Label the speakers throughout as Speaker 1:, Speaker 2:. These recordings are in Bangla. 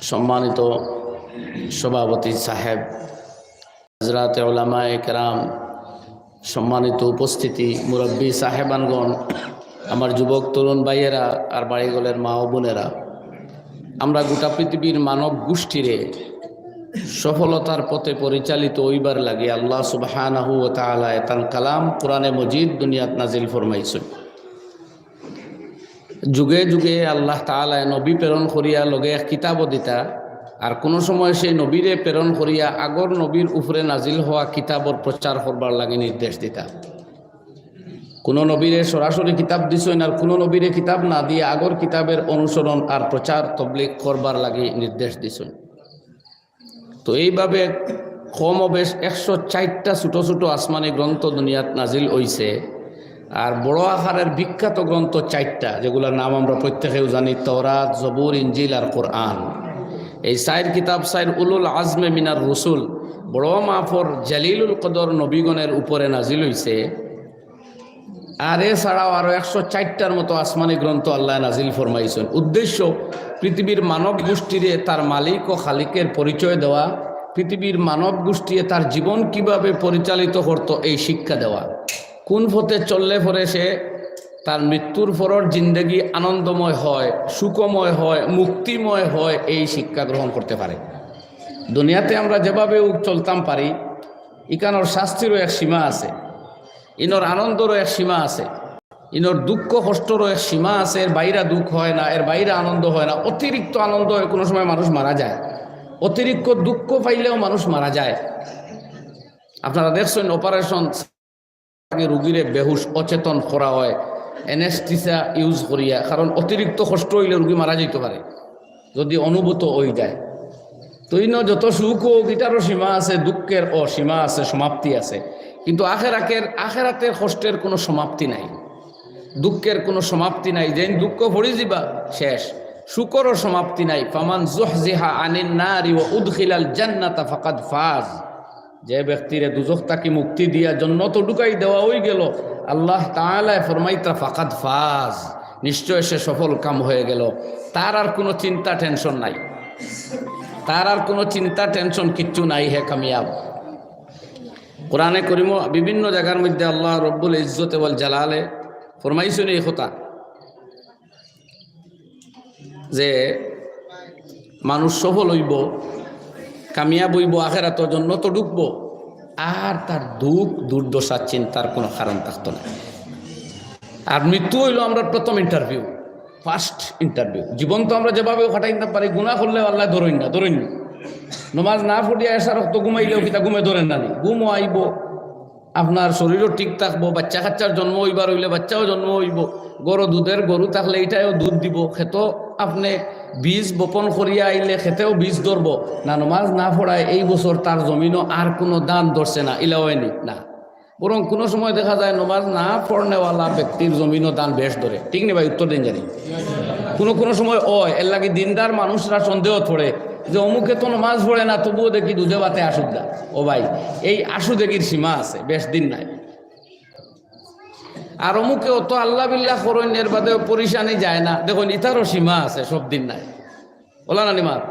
Speaker 1: সম্মানিত সভাপতি সাহেব, হযরতে উলামায়ে কেরাম, সম্মানিত উপস্থিতি, মুরব্বী সাহেবানগণ, আমার যুবক তরুণ ভাইয়েরা আর বাড়িগলের মা ও বোনেরা, আমরা গোটা পৃথিবীর মানব গোষ্ঠীরে সফলতার পথে পরিচালিত হইবার লাগে আল্লাহ সুবহানাহু ওয়া তাআলা তার কালাম কোরআনে মজিদ দুনিয়াত নাজিল ফরমাইছেন। যুগে যুগে আল্লাহ তাআলা নবী প্রেরণ করিয়া লগে এক কিতাবও দিতা, আর কোনো সময় সেই নবীরে প্রেরণ করিয়া আগর নবীর উপরে নাজিল হওয়া কিতাবর প্রচার করবার লাগে নির্দেশ দিতা। কোনো নবীরে সরাসরি কিতাব দিছেন, আর কোনো নবীরে কিতাব না দিয়ে আগর কিতাবের অনুসরণ আর প্রচার তবলিগ করবার লাগে নির্দেশ দিছেন। তো এইভাবে কম বেশ 104টা ছোটো ছোটো আসমানি গ্রন্থ দুনিয়াত নাজিল হইছে, আর বড় আকারের বিখ্যাত গ্রন্থ 4টা, যেগুলোর নাম আমরা প্রত্যেকেও জানি, তওরাত, জবুর, ইনজিল আর কোরআন। এই 4 কিতাব 4 উলুল আজমে মিনার রসুল, বড় মাফর জালিলুল কদর নবীগণের উপরে নাজিল হইছে। আর এছাড়াও আরও 104টার মতো আসমানি গ্রন্থ আল্লাহ নাজিল ফরমাইছেন। উদ্দেশ্য পৃথিবীর মানব গোষ্ঠীরে তার মালিক ও খালিকের পরিচয় দেওয়া, পৃথিবীর মানব গোষ্ঠীরে তার জীবন কিভাবে পরিচালিত করত এই শিক্ষা দেওয়া, কোন পথে চললে পরে সে তার মৃত্যুর পরের জিন্দগি আনন্দময় হয়, সুখময় হয়, মুক্তিময় হয়, এই শিক্ষা গ্রহণ করতে পারে। দুনিয়াতে আমরা যেভাবে চলতাম পারি, ইকানোর শাস্তিরও এক সীমা আছে, ইনোর আনন্দেরও এক সীমা আছে, ইনোর দুঃখ কষ্টেরও এক সীমা আছে। এর বাইরে দুঃখ হয় না, এর বাইরে আনন্দ হয় না। অতিরিক্ত আনন্দ হয়, কোনো সময় মানুষ মারা যায়। অতিরিক্ত দুঃখ পাইলেও মানুষ মারা যায়। আপনারা দেখছেন অপারেশন রুগীরে বেহুশ অচেতন করা হয় অ্যানেস্থেসিয়া ইউজ করিয়া, কারণ অতিরিক্ত কষ্ট হইলে রুগী মারা যেতে পারে যদি অনুভূত হয়ে যায়। তো যত সুখ হোক, এটারও সীমা আছে, দুঃখের সীমা আছে, সমাপ্তি আছে। কিন্তু আখেরাতের কষ্টের কোনো সমাপ্তি নাই, দুঃখের কোনো সমাপ্তি নাই। যেন দুঃখ ভরি যাবা শেষ, সুখেরও সমাপ্তি নাই। ফামান যুহজিহা আনিন নারি ওয়া উদখিলাল জান্নাতা ফাকাদ ফাজ। যে ব্যক্তিরে দুজখ তাকে মুক্তি দিয়া জান্নাত ঢুকাই দেওয়া হয়ে গেল, আল্লাহ তাআলা ফরমাইতা ফাকাদ ফাজ, নিশ্চয় সে সফল কাম হয়ে গেল। তার আর কোনো চিন্তা টেনশন নাই, তার আর কোনো চিন্তা টেনশন কিচ্ছু নাই, হে কামিয়াব। কোরআনে করিম বিভিন্ন জায়গার মধ্যে আল্লাহ রব্বুল ইজ্জত ওয়াল জালালে ফরমাইছেন এই কথা যে মানুষ সফল হইব, কামিয়াব হইব, আখেরাতের জন্য তো ঢুকবো, আর তার দুঃখ দুর্দশার চিন্তার কোনো কারণ থাকতো না। আর মৃত্যু হইল আমরা প্রথম ইন্টারভিউ, ফার্স্ট ইন্টারভিউ। জীবন তো আমরা যেভাবে কাটাইতে পারি, গুনাহ করলেও আল্লাহ ধরেন না। নমাজ না পড়িয়া এসা রক্ত ঘুমাইলেও কিতা ঘুমে ধরেন না, ঘুমও আইব, আপনার শরীরও ঠিক থাকবো, বাচ্চা কাচ্চার জন্ম হইবার হইলে বাচ্চাও জন্ম হইব, দুধের গরু থাকলে এইটাও দুধ দিব, খেতো আপনি বীজ বপন করিয়া আইলে খেতেও বীজ ধরবো না। নমাজ না পড়ায় এই বছর তার জমিনও আর কোনো দান ধরছে না, ইলাওয়ানি না, বরং কোনো সময় দেখা যায় নমাজ না পড়নেওয়ালা ব্যক্তির জমিনও দান বেশ ধরে। ঠিক নেই ভাই? উত্তর দিন জানি। কোনো সময় এর লাগে দিনদার মানুষরা সন্দেহ ধরে যে অমুকে তো নমাজ পড়ে না, তবুও দেখি দুধে বাতে আসুক দা। ও ভাই, এই আসু দেখির সীমা আছে, বেশ দিন নাই। আর অমুকে অত আল্লাহ বিল্লাহ করেন, এর বাদেও পরিশানি যায় না, দেখুন ইতারও সীমা আছে, সব দিন নাই। ওলা না নিমার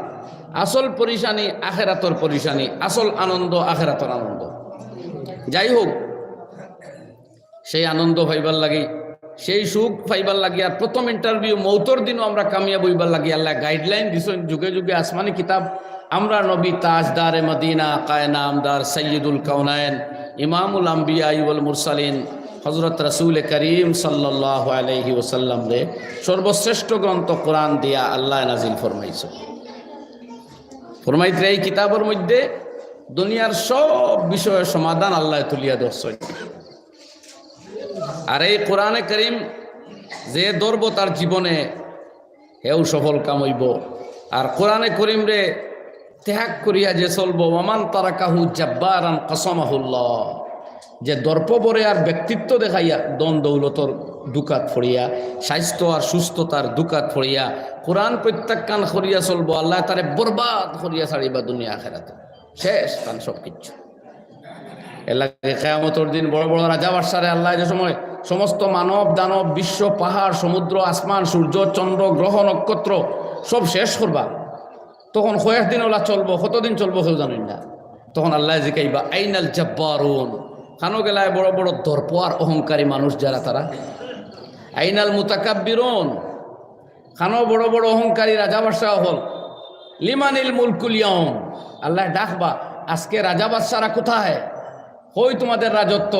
Speaker 1: আসল পরিশানি আখেরাতর পরিশানি, আসল আনন্দ আখেরাতর আনন্দ। যাই হোক, সেই আনন্দ পাইবার লাগি, সেই সুখ পাইবার লাগি, আর প্রথম ইন্টারভিউ মৌতর দিনও আমরা কামিয়াব হইবার লাগি আল্লাহ গাইডলাইন দিছেন। যুগে যুগে আসমানি কিতাব আমরা নবী তাজদারে মদিনা, কায়নামদার, সৈয়দুল কাউনাইন, ইমামুল আম্বিয়া ওয়াল মুরসালিন হযরত রাসূল করিম সাল্লাল্লাহু আলাইহি ওয়াসাল্লাম রে সর্বশ্রেষ্ঠ গ্রন্থ কোরআন দিয়া আল্লাহ নাজিল ফরমাইছে। ফরমাইতে এই কিতাবের মধ্যে দুনিয়ার সব বিষয়ের সমাধান আল্লাহ তুলিয়া ধরছেন। আর এই কোরআনে করিম যে ধরব তার জীবনে হেউ সফল কাম হইব। আর কোরআনে করিম রে ত্যাগ করিয়া যে চলব, ওমান তারাকাহু জাব্বারান কসমাহুল্লাহ, যে দর্পবরে আর ব্যক্তিত্ব দেখাইয়া দন দৌলতর দুকাত ফড়িয়া, স্বাস্থ্য আর সুস্থতার দুকাত ফড়িয়া কোরআন প্রত্যাখ্যান করিয়া চলবো, আল্লাহ তারে বরবাদ করিয়া ছাড়িবা দুনিয়া আখেরাতে, শেষ তান সব কিছু। এর লাগে কিয়ামতের দিন বড় বড় রাজা বাদশারে আল্লাহ যে সময় সমস্ত মানব দানব, বিশ্ব, পাহাড়, সমুদ্র, আসমান, সূর্য, চন্দ্র, গ্রহ, নক্ষত্র সব শেষ করবা, তখন কয়েকদিন ওলা চলবো, কতদিন চলবো কেউ জানেন না। তখন আল্লাহ জিকাইবা আইনাল জাব্বারুন, খানো গেলায় বড় বড় দর্প আর অহংকারী মানুষ যারা, তারা আইনাল মুতাকাব্বিরুন, খানো বড় বড় অহংকারী রাজা বাদশাহ হল। লিমানিল মুলকুল ইয়াউম, আল্লাহ ডাকবা আজকে রাজা বাদশারা কোথায়, কই তোমাদের রাজত্ব।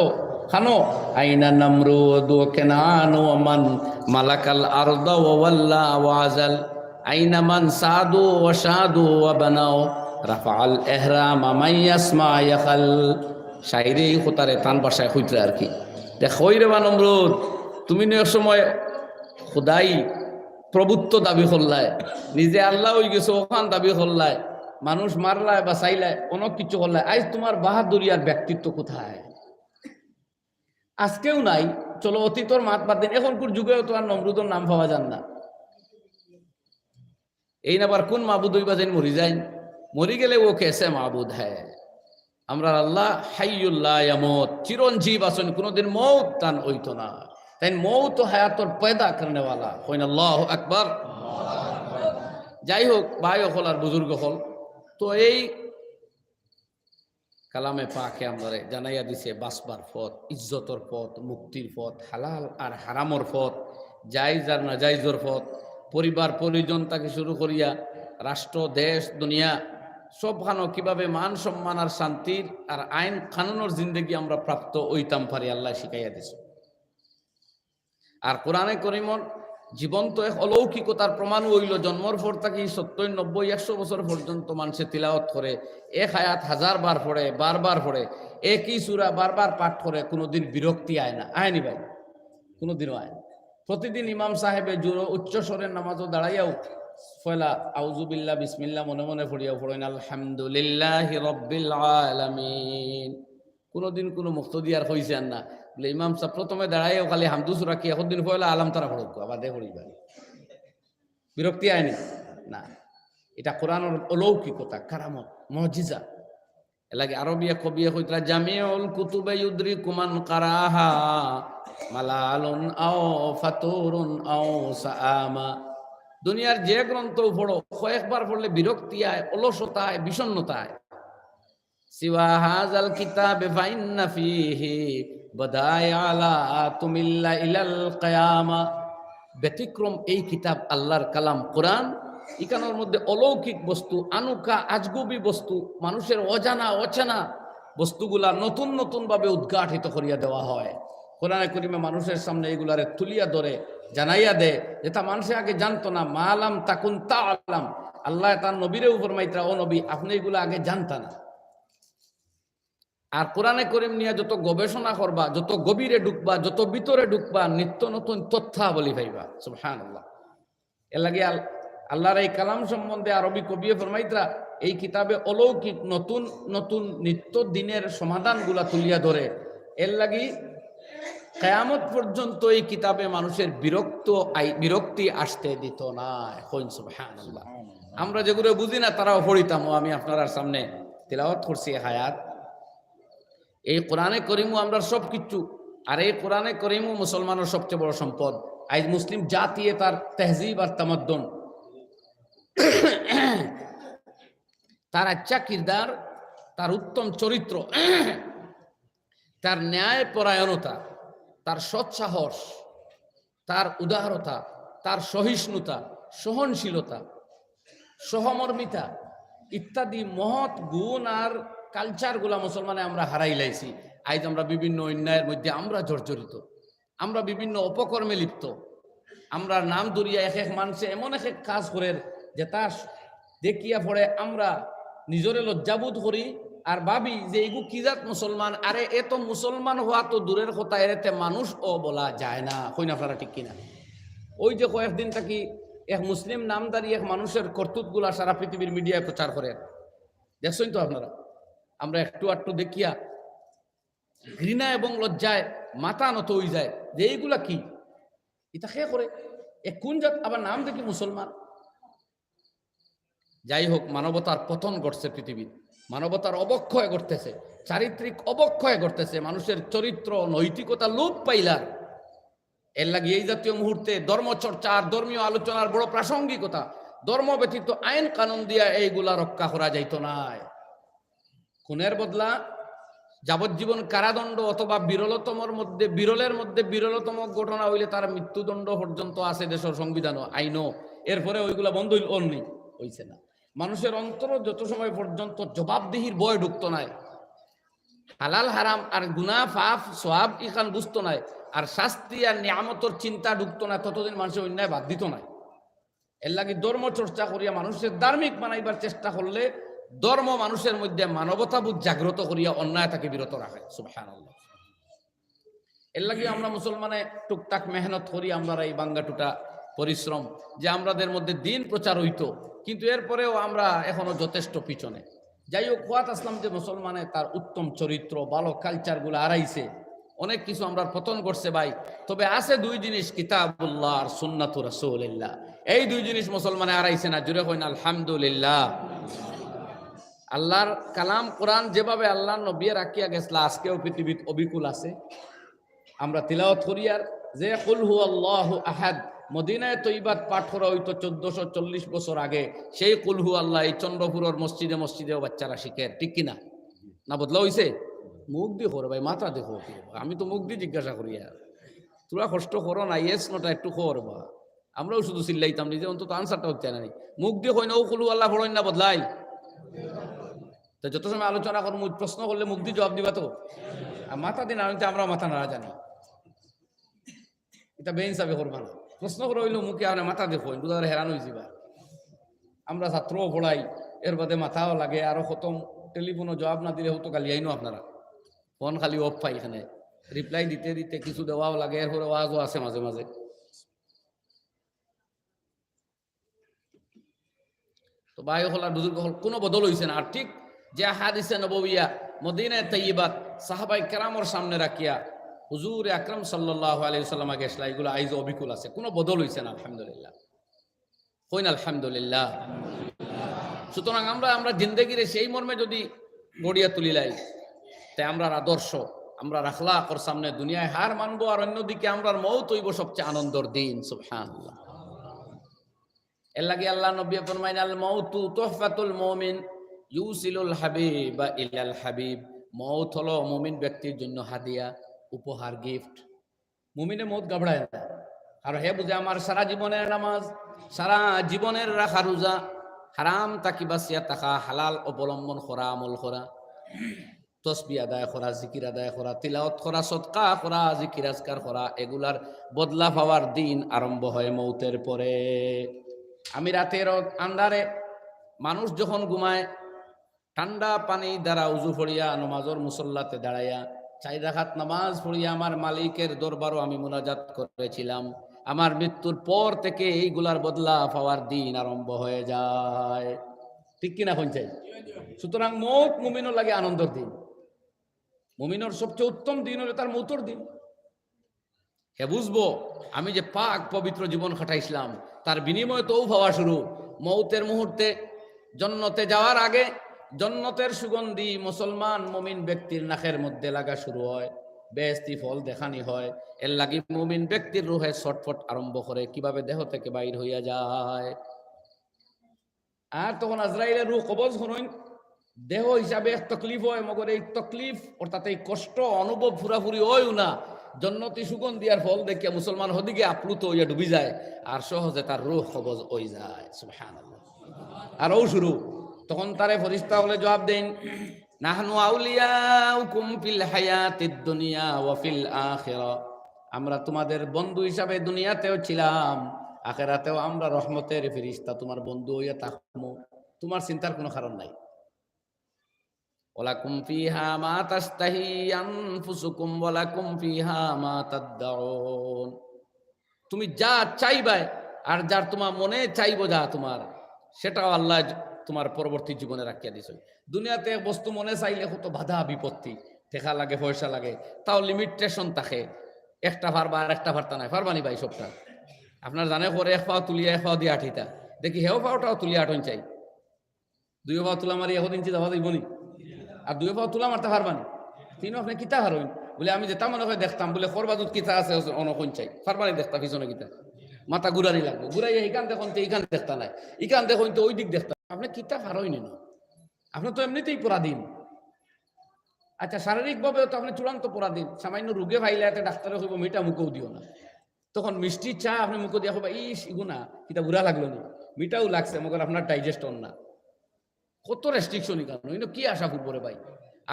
Speaker 1: খানো আইনা নামরুদ ওয়া কানান ওয়া মান মালাকাল আরদা ওয়া ওয়াল্লা ওয়া আজাল, আইনা মান সাদু ওয়া শাদু ওয়া বানাও রাফাল ইহরাম মান ইয়াসমা ইয়াখাল। শাইরে খোতারে তান ভাষায় কইতরা আর কি, দেখ কইরে বা নমরুদ, তুমি এক সময় খোদাই প্রভুত্ব দাবি করলায়, নিজে আল্লাহ হয়ে গেছো ওখান দাবি করলায়, মানুষ মারলায় বা চাইলায় অনেক কিছু করলায়। আজ তোমার বাহাদুরি আর ব্যক্তিত্ব কোথায়? আজকেও নাই, চলো অতীতর মাত বাদ দিন, এখনকার যুগেও তো আর নমরুদের নাম পাওয়া যান না। এই নাবার কোন মাবুদ হইবা যেন মরি যায়, মরি গেলে ও কেসে মাবুদ হ্যায়। আমরা আল্লাহ হাইয়ুল্লাহ ইয়ামুত, চিরঞ্জীব আসেন, কোনোদিন মৌত তান হইতো না। তাই মৌত হায়াতর পয়দা করনে ওয়ালা হইন আল্লাহু আকবার। যাই হোক ভাই হল আর বুজুর্গ হল, তো এই কালামে পাকে আমরা জানাইয়া দিছে বাসবার পথ, ইজ্জতর পথ, মুক্তির পথ, হালাল আর হারামর পথ, জায়েজ আর নাজাইজর পথ, পরিবার পরিজন থেকে শুরু করিয়া রাষ্ট্র দেশ দুনিয়া সবখানো কিভাবে মান সম্মান আর শান্তির আর আইন কানুনের জিন্দগি আমরা প্রাপ্ত ওইতাম পারি আল্লাহ শিখাইয়া দিছে। আর কোরআনে করিমর জীবন্ত এক অলৌকিকতার প্রমাণ হইল, জন্মর পর থাকি 70, 90, 100 বছর পর্যন্ত মানুষে তিলাওয়াত করে, এক আয়াত 1000 বার পড়ে, বারবার পড়ে, একই সূরা বারবার পাঠ করে, কোনোদিন বিরক্তি আয় না, আয়নি ভাই, কোনোদিনও আয় না। প্রতিদিন ইমাম সাহেবে জোর উচ্চ স্বরের নামাজও দাঁড়াইয়াও পয়লা আউযুবিল্লাহ বিসমিল্লাহ মনে মনে পড়িয়াও পড়েন আলহামদুলিল্লাহি রাব্বিল আলামিন। কোনোদিন কোনো মুক্তদিয়ার হইছে না বলে ইমাম সাহেব প্রথমে দাঁড়াইও খালি হামদু সূরা কি একদিন পয়লা আলাম তারা পড়ুক, আবার দে পড়িবা, বিরক্তি আয়নি না। এটা কোরআনের অলৌকিকতা, কারামত, মুজিজা। এলাকে আরবিয়া কবিয়া কইতরা জামিউল কুতুবে ইউদরিকু মান কারাহা মালালুন আও ফাতুরুন আও সাআমা। দুনিয়ার যে গ্রন্থ পড়ো কয়েকবার পড়লে বিরক্তি আয়, অলসতা আয়, বিষণ্ণতা আয়। সিওয়া হাযাল কিতাবে ফাইন্না ফীহি বাদায়া আলা তুমিল্লা ইলাল কিয়ামা। ব্যতিক্রম এই কিতাব আল্লাহর কালাম কোরআন, ইকানোর মধ্যে অলৌকিক বস্তু, আনুকা আজগুবি বস্তু, মানুষের অজানা অচেনা বস্তুগুলা নতুন নতুন ভাবে উদ্ঘাটিত করিয়া দেওয়া হয়। কোরআনে করিমে মানুষের সামনে এগুলারে তুলিয়া ধরে জানাইয়া দে, যেটা মানুষে আগে জানতো না। মালাম তাকুন তা আলাম, আল্লাহ তার নবীরে উপর মাইত্রা, ও নবী আপনি এগুলো আগে জানতা না। আর কোরআনে করিম নিয়ে যত গবেষণা করবা, যত গভীরে ঢুকবা, যত ভিতরে ঢুকবা, নিত্য নতুন তথ্যাবলী পাইবা। সুবহানাল্লাহ। এর লাগে আল্লাহর এই কালাম সম্বন্ধে আরবি কবি ফরমাইতরা এই কিতাবে অলৌকিক নতুন নতুন নিত্য দিনের সমাধানগুলা তুলিয়া ধরে। এর লাগি কিয়ামত পর্যন্ত এই কিতাবে মানুষের বিরক্তি আসতে দিত না। সুবহানাল্লাহ। আমরা যেগুলো বুঝি না তারাও পড়িতাম, আমি আপনার সামনে তিলাওয়াত করছি হায়াত। এই কোরআনে করিমু আমরা সব কিছু, আর এই কোরআনে করিমু মুসলমানের সবচেয়ে বড় সম্পদ। আজ মুসলিম জাতি তার তেহজিব আর তামাদ্দুন, তার আচ্ছা কিরদার, তার উত্তম চরিত্র, তার ন্যায় পরায়ণতা, তার সৎসাহস, তার উদারতা, তার সহিষ্ণুতা, সহনশীলতা, সহমর্মিতা ইত্যাদি মহৎ গুণ আর কালচারগুলা মুসলমানে আমরা হারাই লাইছি। আজ আমরা বিভিন্ন অন্যায়ের মধ্যে আমরা জর্জরিত, আমরা বিভিন্ন অপকর্মে লিপ্ত। আমরা নাম দরিয়া এক এক মানুষে এমন এক এক কাজ করে যে তা দেখিয়া পড়ে আমরা নিজরে লজ্জাবোধ করি আর ভাবি যে এইগু কি জাত মুসলমান। আরে এ তো মুসলমান হওয়া তো দূরের কথা, এতে মানুষ ও বলা যায় না। কইন আপনারা ঠিক কিনা? ওই যে কয়েকদিন থাকি এক মুসলিম নামদারি এক মানুষের কর্তৃত্বগুলা সারা পৃথিবীর মিডিয়ায় প্রচার করে, দেখছেন তো আপনারা। আমরা একটু আটটু দেখিয়া ঘৃণা এবং লজ্জায় মাথা নত হয়ে যায় যে এইগুলা কি, এটা খেয়ে করে এ কোন জাত, আবার নাম দেখি মুসলমান। যাই হোক, মানবতার পতন ঘটছে পৃথিবীর, মানবতার অবক্ষয় ঘটতেছে, চারিত্রিক অবক্ষয় ঘটতেছে, মানুষের চরিত্র নৈতিকতা লোপ পাইলার। এর লাগে এই জাতীয় মুহূর্তে ধর্মচর্চা আর ধর্মীয় আলোচনার বড় প্রাসঙ্গিকতা। ধর্ম ব্যতীত আইন কানুন দিয়া এইগুলা রক্ষা করা যাইত নাই। খুনের বদলা যাবজ্জীবন কারাদণ্ড অথবা বিরলের মধ্যে বিরলতম ঘটনা হইলে তার মৃত্যুদণ্ড পর্যন্ত আছে দেশের সংবিধান আইনও, এরপরে ওইগুলা বন্ধ হইছে না। মানুষের অন্তর যত সময় পর্যন্ত জবাবদিহির বয় ঢুকতো নাই, হালাল হারাম আর গুনাহ পাপ সওয়াব ইখান বুঝতো নাই, আর শাস্তি আর নিয়ামতর চিন্তা ঢুকতো না, ততদিন মানুষের অন্যায় বাদ দিত নাই। এর লাগি ধর্ম চর্চা করিয়া মানুষের ধার্মিক বানাইবার চেষ্টা করলে ধর্ম মানুষের মধ্যে মানবতাবোধ জাগ্রত করিয়া অন্যায় তাকে বিরত রাখে। সুবহানাল্লাহ। এর লাগি আমরা মুসলমানে টুকটাক মেহনত করি, আমরা এই বাঙ্গাটুটা পরিশ্রম যে আমাদের মধ্যে দিন প্রচার হইতো, কিন্তু এরপরেও আমরা এখনো যথেষ্ট পিছনে। যাই হোক, ওয়াত আসলাম যে মুসলমানে তার উত্তম চরিত্র ভালো কালচারগুলো হারাইছে, অনেক কিছু আমরা পতন করছে ভাই। তবে আছে দুই জিনিস, কিতাবুল্লাহ আর সুন্নাতুর রাসূলিল্লাহ, এই দুই জিনিস মুসলমানে হারাইছে না। জুড়ে কইন আলহামদুলিল্লাহ। আল্লাহর কালাম কোরআন যেভাবে আল্লাহ নবী রাখিয়া গেছলা আজকেও পৃথিবীত অবিকুল আছে। আমরা তিলাওয়াত করি আর যে কুল হু আল্লাহু আহাদ মদিনায় তৈবাত পাঠ করা হইতো 1440 বছর আগে, সেই কুল হু আল্লাহ এই চন্দ্রপুরের মসজিদে মসজিদেও বাচ্চারা শিখে, ঠিক কিনা? না বদলা হইছে? মুখ দিয়ে করো ভাই, মাথা দেখো। আমি তো মুখ দিয়ে জিজ্ঞাসা করি, আর তোরা কষ্ট করো না, ইয়েস নটা একটু করবা। আমরাও শুধু চিল্লাইতাম নিজে, অন্তত আনসারটা হচ্ছে না। মুখ দিয়ে কই না ও কুল হু আল্লাহ পড়েন না বদলাই। তো যত সময় আলোচনা করবো প্রশ্ন করলে মুখ দিয়ে জবাব দিবা তো, আর মাথা দিন আনতে আমরা মাথা নাড়া জানি, এটা বেইনসাফি করবা না। প্রশ্ন করে হইলো মুখে আপনি মাথা দেখো, বুঝা হেরান হয়ে যাবা। আমরা ছাত্রও পড়াই, এর বাদে মাথাও লাগে, আরো খতম টেলিফোনও জবাব না দিলে হতো গালি আইনো আপনারা। ফোন খালি অফ পাই, এখানে রিপ্লাই দিতে দিতে কিছু দেওয়াও লাগে, এরপরে ওয়াজও আছে মাঝে মাঝে। তো ভাই হল আর বুজুর্গ হল কোনো বদল হইছে না। আর ঠিক যে হাদিসে নববিয়া মদিনায়ে তাইয়্যিবাত সাহাবায়ে কেরামর সামনে রাখিয়া হুজুর আকরাম সাল্লাল্লাহু আলাইহি ওয়াসাল্লাম গেছলা, এগুলো আইজ অবিকুল আছে, কোনো বদল হইছে না। আলহামদুলিল্লাহ, কইন আলহামদুলিল্লাহ। সুতরাং আমরা জিন্দেগিরে সেই মর্মে যদি গড়িয়া তুলিলাই, তাই আমরা আদর্শ আমরা আখলাকর সামনে দুনিয়ায় হার মানবো, আর অন্যদিকে আমরার মৌত হইব সবচেয়ে আনন্দর দিন। সুবহানাল্লাহ। এর লাগি আল্লাহ নবী ফরমাইন আল মাউতু তুহফাতুল মুমিন ইউসিলুল হাবিবা ইলাল হাবিব। মৌত হলো মুমিন ব্যক্তির জন্য হাদিয়া, উপহার, গিফট। মুমিনে মৌত ঘাবড়ায় না, আর হে বুঝে আমার সারা জীবনের নামাজ, সারা জীবনের রাখা রোজা, হারাম তাকি বাঁচিয়া থাকা, হালাল অবলম্বন করা, আমল করা, তসবিহ আদায় করা, জিকির আদায় করা, তিলাওয়াত করা, সদকা করা, জিকির আজকার করা, এগুলার বদলা পাওয়ার দিন আরম্ভ হয় মৌতের পরে। আমি রাতের আন্ধারে মানুষ যখন ঘুমায়, ঠান্ডা পানি দ্বারা উজু পড়িয়া নমাজর মুসল্লাতে দাঁড়াইয়া 4 রাকাত নামাজ পড়িয়া আমার মালিকের দরবারও আমি মুনাজাত করেছিলাম। আমার মৃত্যুর পর থেকে এইগুলার বদলা পাওয়ার দিন আরম্ভ হয়ে যায়, ঠিক কিনা চাই? সুতরাং মৌত মুমিনের লাগে আনন্দের দিন। মুমিনের সবচেয়ে উত্তম দিন হলো তার মৌতর দিন। হে বুঝবো আমি যে পাক পবিত্র জীবন কাটাইছিলাম, তার বিনিময়ে তো পাওয়া শুরু। মৌতের মুহূর্তে জান্নাতে যাওয়ার আগে জান্নাতের সুগন্ধি মুসলমান মুমিন ব্যক্তির নাকের মধ্যে লাগা শুরু হয়, বেহেশতি ফল দেখানি হয়। এর লাগি মুমিন ব্যক্তির রুহে ছটফট আরম্ভ করে, কিভাবে দেহ থেকে বাইর হইয়া যায়। আর তখন আজরাইলের রূহ কবজ হইন, দেহ হিসাবে এক তকলিফ হয়, মগর এই তকলিফ অর্থাৎ এই কষ্ট অনুভব পুরাপুরি হয়ও না। জন্নতি সুগন্ধি আর ফল দেখিয়া মুসলমান হদিকে আপ্লুত হইয়া ডুবি যায়, আর সহজে তার রূহ কবজ হয়ে যায়। সুবহানাল্লাহ। আর ও শুরু, তখন তারে ফেরেশতা বলে জবাব দেন, নাহনু আউলিয়াউকুম ফিল হায়াতিদ দুনিয়া ওয়া ফিল আখিরা। আমরা তোমাদের বন্ধু হিসাবে দুনিয়াতেও ছিলাম, আখিরাতেও আমরা রহমতের ফেরেশতা তোমার বন্ধু হইয়া থাকবো, তোমার চিন্তার কোনো কারণ নাই। ওয়ালাকুম ফিহা মা তাশতাহি আনফুসুকুম ওয়ালাকুম ফিহা মা তাদউন। তুমি যা চাইবে আর যার তোমার মনে চাইবো যা তোমার, সেটাও আল্লাহ তোমার পরবর্তী জীবনে রাখিয়া দিছে। দুনিয়াতে বস্তু মনে চাইলে কত বাধা বিপত্তি, টেকা লাগে, পয়সা লাগে, তাও লিমিটেশন থাকে। একটা পারবা আর একটা পারতা নাই, পারবানি ভাই সবটা। আপনার জানে করে এক পাও তুলিয়া এক পাও দিয়ে আঠিতা, দেখি হেও পাওটাও তুলিয়া আঠন চাই, 2 পাও তুলা মারি 1 ইঞ্চি যাওয়া যাইবনি, আর 2 পাও তুলা মারতে পারবানি, 3 আপনি কিতা হারইন বলে আমি যেটা মনে হয় দেখতাম বলে করবা দুধ কিতা আছে অনকন চাই, পারবানি দেখতা পিছনে কিতা। মাথা ঘুরানি লাগবে, ঘুরাইয়া এইখান দেখুন তো এইখান দেখতা নাই, এইখান দেখুন তো ওই দিক দেখতা, আপনি কিতাব হারই নিন, আপনি তো এমনিতেই পরাধীন। আচ্ছা শারীরিকভাবেও তো আপনি চূড়ান্ত পরাধীন। সামান্য রোগে ভাইলে এতে ডাক্তারে হইব মিটা মুখেও দিও না, তখন মিষ্টি চা আপনি মুখে দিয়া হবা ইস ইগুনা কিতা বুড়া লাগলো না, মিটাও লাগছে মগর আপনার ডাইজেস্ট হন না। কত রেস্ট্রিকশনই কারণ ইনো কি আশা ফুরবো রে ভাই,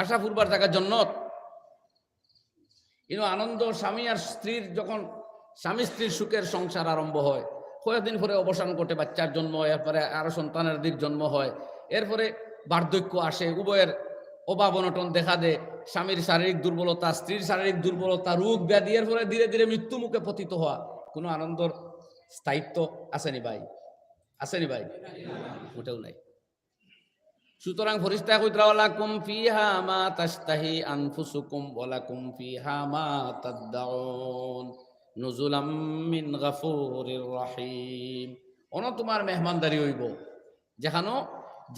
Speaker 1: আশা ফুরবার জায়গা জন্নত। ইনো আনন্দ স্বামী আর স্ত্রীর যখন স্বামী স্ত্রীর সুখের সংসার আরম্ভ হয়, কয়েকদিন পরে অবসান ঘটে, বাচ্চার জন্ম হয়, এরপরে আরো সন্তানের দিক জন্ম হয়, এরপরে বার্ধক্য আসে, উভয়ের অভাব অনটন দেখা দেয়, স্বামীর শারীরিক দুর্বলতা, স্ত্রীর শারীরিক দুর্বলতা, রোগ ব্যাধি, এর ফলে ধীরে ধীরে মৃত্যু মুখে পতিত হওয়া। কোনো আনন্দর স্থায়িত্ব আসেনি ভাই, আসেনি ভাই, ওটাও নাই। সুতরাং ফেরেশতা কইতরা ওয়ালাকুম ফিহা মা তাশতাহি আনফুসুকুম ওয়ালাকুম ফিহা মা তাদউন নুজুলাম মিন গাফুরির রহিম। অন তোমার মেহমানদারি হইব, যেখানো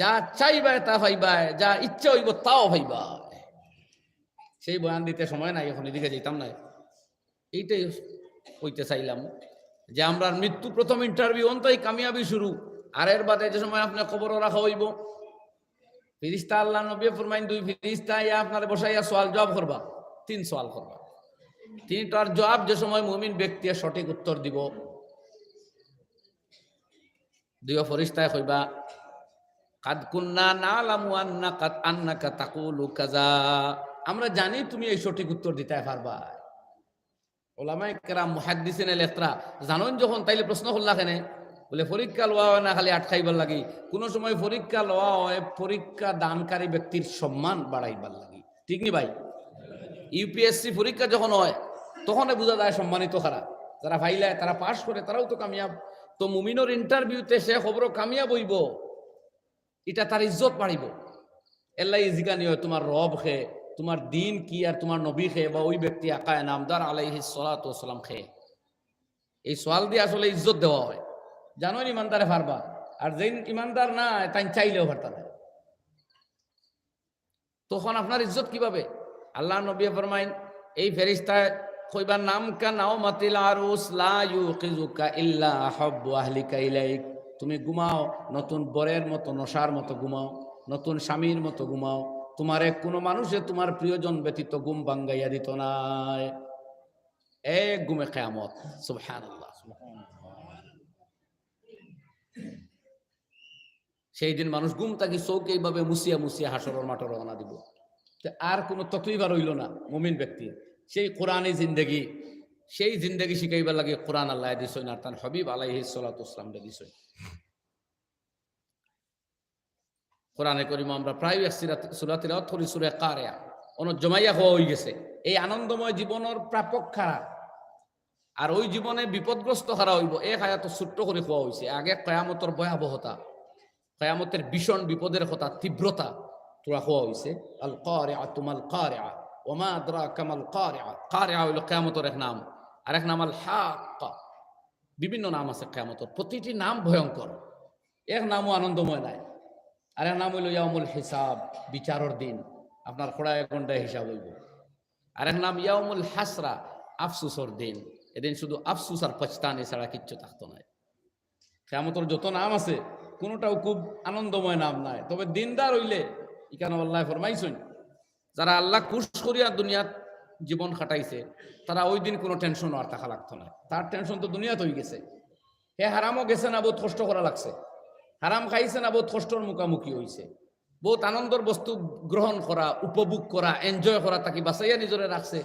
Speaker 1: যা চাইবা তা পাইবা, যা ইচ্ছা হইব তাও পাইবা। সেই বয়ান দিতে সময় নাই, এখন এদিকে যেতাম না। এইটাই কইতে চাইলাম যে আমরা মৃত্যু প্রথম ইন্টারভিউ অন্তই কামিয়াবি শুরু, আর এর বাদে যে সময় আপনার খবরও রাখা হইব। ফিরিস্তা আল্লাহ নবী ফরমাইন দুই ফিরিস্তা ইয়া আপনারে বসাইয়া সওয়াল জবাব করবা, 3 সওয়াল করবা। 3টার জবাব যে সময় মুমিন ব্যক্তি সঠিক উত্তর দিব, দুই ফেরেশতায় কইবা কাদ কুননা নালামু আন্নাকা তাকুলু কাযা, আমরা জানি তুমি এই সঠিক উত্তর দিতে পারবা। ওলামায়ে কেরাম মুহাদ্দিসিনে লেখরা জানেন যখন, তাইলে প্রশ্ন করলা কেন, বলে পরীক্ষা লওয়া হয় না খালি আটকাইবার লাগি, কোন সময় পরীক্ষা লওয়া হয় পরীক্ষা দানকারী ব্যক্তির সম্মান বাড়াইবার লাগি, ঠিক নি ভাই? ইউপিএসসি পরীক্ষা যখন হয় তখন বোঝা যায় সম্মানিত খারাপ, যারা ফাইলায় তারা পাশ করে তারাও তো কামিয়াব। তো মুমিনের ইন্টারভিউতে সে খবর কামিয়াব হইব, এটা তার ইজ্জত বাড়িব। এল্লাই জিগানি হয় তোমার রব খে, তোমার দিন কি, আর তোমার নবী খে, বা ওই ব্যক্তি আকায় নামদার আলাইহিস সালাতু ওয়াস সালাম খে। এই সওয়াল দিয়ে আসলে ইজ্জত দেওয়া হয়। জানোই ইমানদারে পারবা, আর যেই ইমানদার না তাই চাইলেও পারতা না, তখন আপনার ইজ্জত কিভাবে? আল্লাহ নবী ফরমাইন এই ফেরেশতায় কইবার নাম কা নাও মাতিল আরুস লা ইউকিজুকা ইল্লা হাব্বু আহলিকা ইলাইক, তুমি ঘুমাও নতুন বরের মতো, নশার মতো ঘুমাও, নতুন স্বামীর মতো ঘুমাও, তোমার এক কোনো মানুষে তোমার প্রিয়জন ব্যতীত ঘুম ভাঙ্গাইয়া দিত না, এক ঘুমে কিয়ামত। সুবহানাল্লাহ। সেই দিন মানুষ ঘুম থাকি চৌকে এইভাবে মুছিয়া মুছিয়া হাসরের মাঠে রওনা দিব, আর কোনো তকলিফ আর হইল না মুমিন ব্যক্তির। সেই কোরআনী জিন্দেগি, সেই জিন্দেগি শিখাইবার লাগে কোরআন আল্লাহ দিছেন, আর তার হাবিব আলাইহিস সালাতু ওয়াস সালাম দিছেন। কোরআনে করিম আমরা প্রায় সূরা তিলাওয়াত করি, সূরা কারিয়া অন জমাইয়া হওয়া হয়ে গেছে। এই আনন্দময় জীবনের প্রাপক খারা, আর ওই জীবনে বিপদগ্রস্ত খারা হইব, এক আয়াত ছোট্ট করে হওয়া হয়েছে। আগে কিয়ামতের ভয়াবহতা, কিয়ামতের ভীষণ বিপদের কথা, তীব্রতা তোরা হওয়া হয়েছে। আল কারিআতু মাল কারিআ ওয়া মা আদরাকা মাল কারিআ। কারিআ হইল কিয়ামতের এক নাম, আর এক নাম আল হাক্কা। বিভিন্ন নাম আছে কিয়ামতের, প্রতিটি নাম ভয়ঙ্কর। এক নামও আনন্দময় নাই। আর এক নাম হইল ইয়াউমুল হিসাব, বিচারের দিন, আপনার খোড়া এক ঘন্টায় হিসাব হইব। আর এক নাম ইয়াউমুল হাসরা, আফসুসের দিন, এদিন শুধু আফসুস আর পছতানি ছাড়া কিচ্ছু থাকতো না। কিয়ামতের যত নাম আছে কোনোটাও খুব আনন্দময় নাম নাই। তবে দিনদার হইলে ইকান আল্লাহ ফরমাইছেন, যারা আল্লাহ খুশ করিয়া দুনিয়াত জীবন খাটাইছে তারা ওই দিন কোনো টেনশন আর থাকা লাগতো না। তার টেনশন তো দুনিয়াত হয়ে গেছে। হে হারামও গেছে না, বহুত কষ্ট করা লাগছে, হারাম খাইছে না, বহুত কষ্টর মুখামুখি হয়েছে, বহুত আনন্দর বস্তু গ্রহণ করা, উপভোগ করা, এনজয় করা, তাকে বাঁচাইয়া নিজরে রাখছে।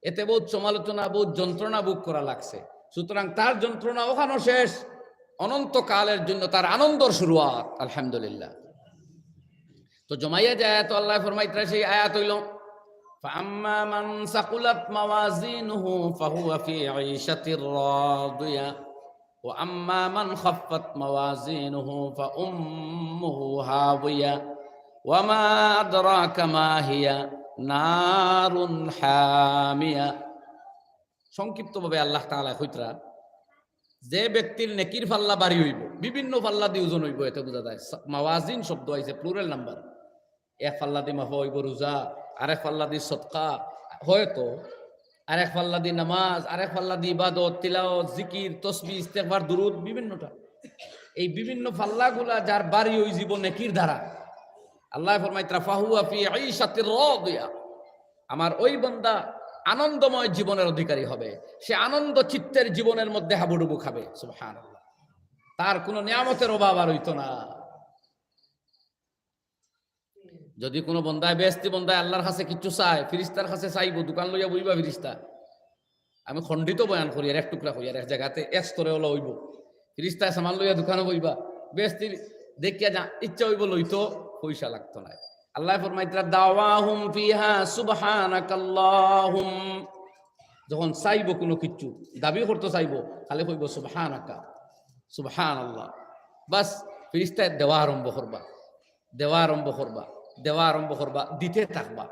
Speaker 1: এতে বহুত সমালোচনা, বহুত যন্ত্রণা ভোগ করা লাগছে। সুতরাং তার যন্ত্রণা ওখানো শেষ, অনন্তকালের জন্য তার আনন্দর শুরুয়াত। আলহামদুলিল্লাহ। তো জমাইয়া যে আয়াত আল্লাহ ফরমাইতরা, সেই আয়াত হইল ফাআম্মা মান সাকুলাত মাওয়াজিনুহু ফাহুয়া ফি আইশাতির রাদিয়া ওয়া আম্মা মান খাফফাত মাওয়াজিনুহু ফাউম্মুহু হাওিয়া ওয়া মা আদরাকা মা হিয়া নারুন হামিয়া। সংক্ষিপ্তভাবে আল্লাহ তাআলা কইতরা, যে ব্যক্তির নেকির পাল্লা বাড়ি হইব, বিভিন্ন পাল্লা দিয়ে ওজন হইব, এতে বোঝা যায়। মাওয়াজিন শব্দ আইছে প্লুরাল নাম্বার, এক পাল্লা দিয়ে মাফা হইব রোজা, আরেক পাল্লা দিয়ে সদকা, হয়তো আরেক পাল্লা দি নামাজ, আরেক পাল্লা দি ইবাদত, তিলাওয়াত, জিকির, তাসবিহ, ইস্তেগফার, দুরুদ, বিভিন্নটা। এই বিভিন্ন পাল্লাগুলা যার বাড়ি ওই জীবন নেকির ধারা, আল্লাহ ফরমাইতরা ফাহুয়া ফি আইশাতির রাদিয়া, আমার ওই বান্দা আনন্দময় জীবনের অধিকারী হবে, সে আনন্দ চিত্তের জীবনের মধ্যে হাবুডুবু খাবে। সুবহানাল্লাহ, তার কোনো নিয়ামতের অভাব আর হইতো না। যদি কোনো বন্দায় বেহেশতি বন্দায় আল্লাহর কাছে কিছু চায়, ফিরিস্তার কাছে চাইব, দোকান লইয়া বইবা ফিরিস্তা। আমি খণ্ডিত বয়ান করি আর এক টুকরা করি আর এক জায়গাতে এক স্তরে হলো হইব। ফিরিস্তায় সামান লইয়া দোকানে বইবা, বেহেশতির দেখিয়া যা ইচ্ছা হইব লইতো, পয়সা লাগতো না। আল্লাহ ফরমাইতরা দাওয়াহুম ফিহা সুবহানাকাল্লাহুম, যখন চাইব কোনো কিছু দাবি করতে চাইব, খালি কইব সুবহানাকা, সুবহানাল্লাহ, বাস ফিরিস্তায় দেওয়া আরম্ভ করবা, দেওয়া আরম্ভ করবা, দেওয়া আরম্ভ করবা, দিতে থাকবা।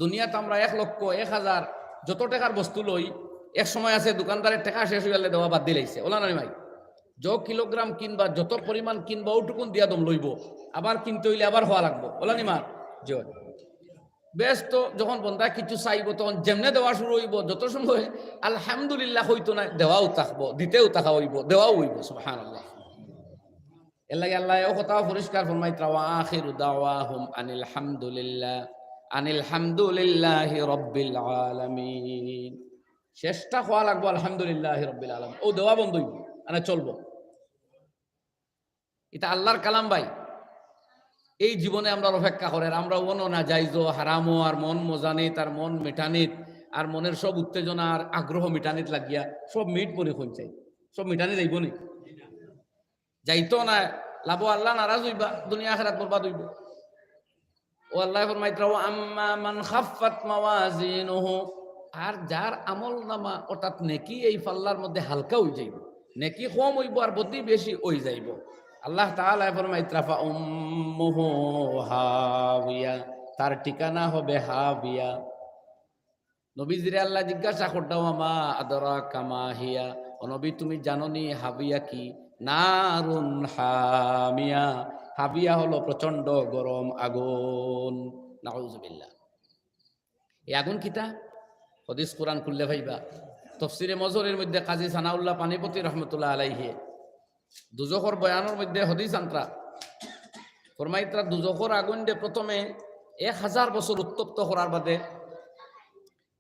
Speaker 1: দুনিয়াতে আমরা 1,00,000 যত টাকার বস্তু লই, এক সময় আছে দোকানদারের টাকা শেষ হয়ে গেলে দেওয়া বাদ দিলাইছে। ওলা নাই ভাই, যত কিলোগ্রাম কিনবা, যত পরিমাণ কিনবা, ওটুকুন দিয়া দম লইব, আবার কিনতে হইলে আবার হওয়া লাগবো। ওলা নি মা জয় বেশ। তো যখন বন্ধা কিছু চাইব, তখন যেমনে দেওয়া শুরু হইব, যত সময় আলহামদুলিল্লাহ হইতো না, দেওয়াও থাকবো, দিতেও থাকা হইব, দেওয়াও হইব। সুবহানাল্লাহ। এর লাগে আল্লাহ ও কথা পরিষ্কার ফরমাইতরা ওয়া আখিরু দাওয়াহুম আনিল হামদুলিল্লাহি রাব্বিল আলামিন। শেষটা হওয়া লাগবো আলহামদুলিল্লাহি রাব্বিল আলামিন। ও দেওয়া বন্ধ হইব, মানে চলবো। এটা আল্লাহর কালাম ভাই। এই জীবনে আমরা অপেক্ষা করেন, আমরা ওনো না যাইজো হারামো আর মন মজানিত আর মন মেটানিত আর মনের সব উত্তেজনা আর আগ্রহ মিটানিত লাগিয়া সব মিট পরি খুন চাই, সব মিটানি যাইব নি? যাইতো না, লাভ আল্লাহ নারাজ হইবা, দুনিয়া আখিরাত বরবাদ হইব। ও আল্লাহ ফরমাইতরা ওয়া আম্মা মান খাফফাত মাওয়াজিনুহু, আর যার আমল নামা অর্থাৎ নেকি এই পাল্লার মধ্যে হালকা হই যাইব, নেকি কম হইব আর বদি বেশি হই যাইব। আল্লাহ তাআলা ফরমাইতরা ফা উম্মুহু হাবিয়া, তার ঠিকানা হবে হাবিয়া। নবীজিরে আল্লাহ জিজ্ঞাসা করতাম মা আদরাকা মা হিয়া, ও নবী তুমি জানোনি হাবিয়া কি? নারুন হামিয়া, হাবিয়া হলো প্রচন্ড গরম আগুন। নাউজুবিল্লাহ। এই আগুন কিতা? হাদিস কোরআন খুললে ভাইবা, তাফসীরে মজরের মধ্যে কাজী সানাউল্লাহ পানিপতি রহমতুল্লাহ আলাইহি দুজখর বয়ানের মধ্যে হাদিস আনরা ফরমাইতরা দুজখর আগুন দে প্রথমে 1000 বছর উত্তপ্ত করার বাদে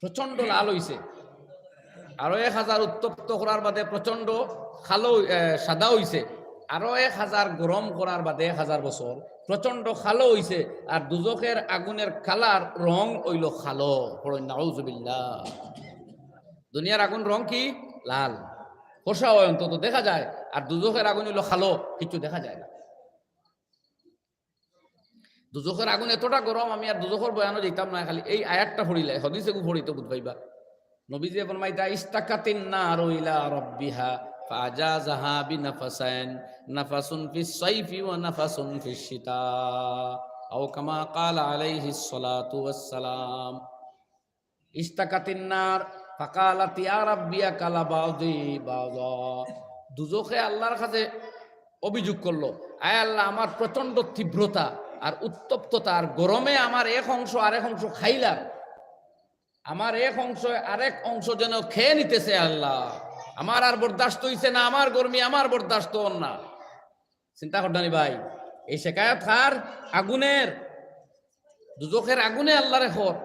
Speaker 1: প্রচন্ড লাল হইছে, আরো 1000 উত্তপ্ত করার বাদে প্রচন্ড খালো সাদা হইছে, আরো 1000 গরম করার বাদে 1000 বছর প্রচন্ড খালো হইছে, আর দুজখের আগুনের কালার রং হইল খালো। নাউজুবিল্লাহ। দুনিয়ার আগুন রং কি? লাল, ফর্সা হয় অন্তত দেখা যায়, আর দুজখের আগুন হইল খালো, কিছু দেখা যায় না। দুজখের আগুন এতটা গরম, আমি আর দুজখের বয়ানও দিতাম না, খালি এই আয়াতটা পড়িলে হদিসে পড়িতে বুঝ পাইবা। নবীজি ফরমাইতা ইস্তাকাতিন নারু ইলা রাব্বিহা ফাজাযাহা বিনাফাসাইন, নাফাসুন ফিস সাইফি ওয়া নাফাসুন ফিস শিতা, আও কামা ক্বালা আলাইহিস সালাতু ওয়াস সালাম। ইস্তাকাতিন নার ফাকালাত ইয়া রাব্বিয়া কালা বাউদি বাউদা, দুজখে আল্লাহর কাছে অভিযোগ করলো, আয় আল্লাহ আমার প্রচন্ড তীব্রতা আর উত্তপ্ততা আর গরমে আমার এক অংশ আরেক অংশ খাইলাম, আমার এক অংশ আরেক অংশ যেন খেয়ে নিতেছে। আল্লাহ আমার আর বরদাস্ত হইছে না, আমার গরমি আমার বরদাস্ত না। চিন্তা করদানি ভাই, এই শেকায়ত খার আগুনের, দুজখের আগুনে আল্লাহ রেখর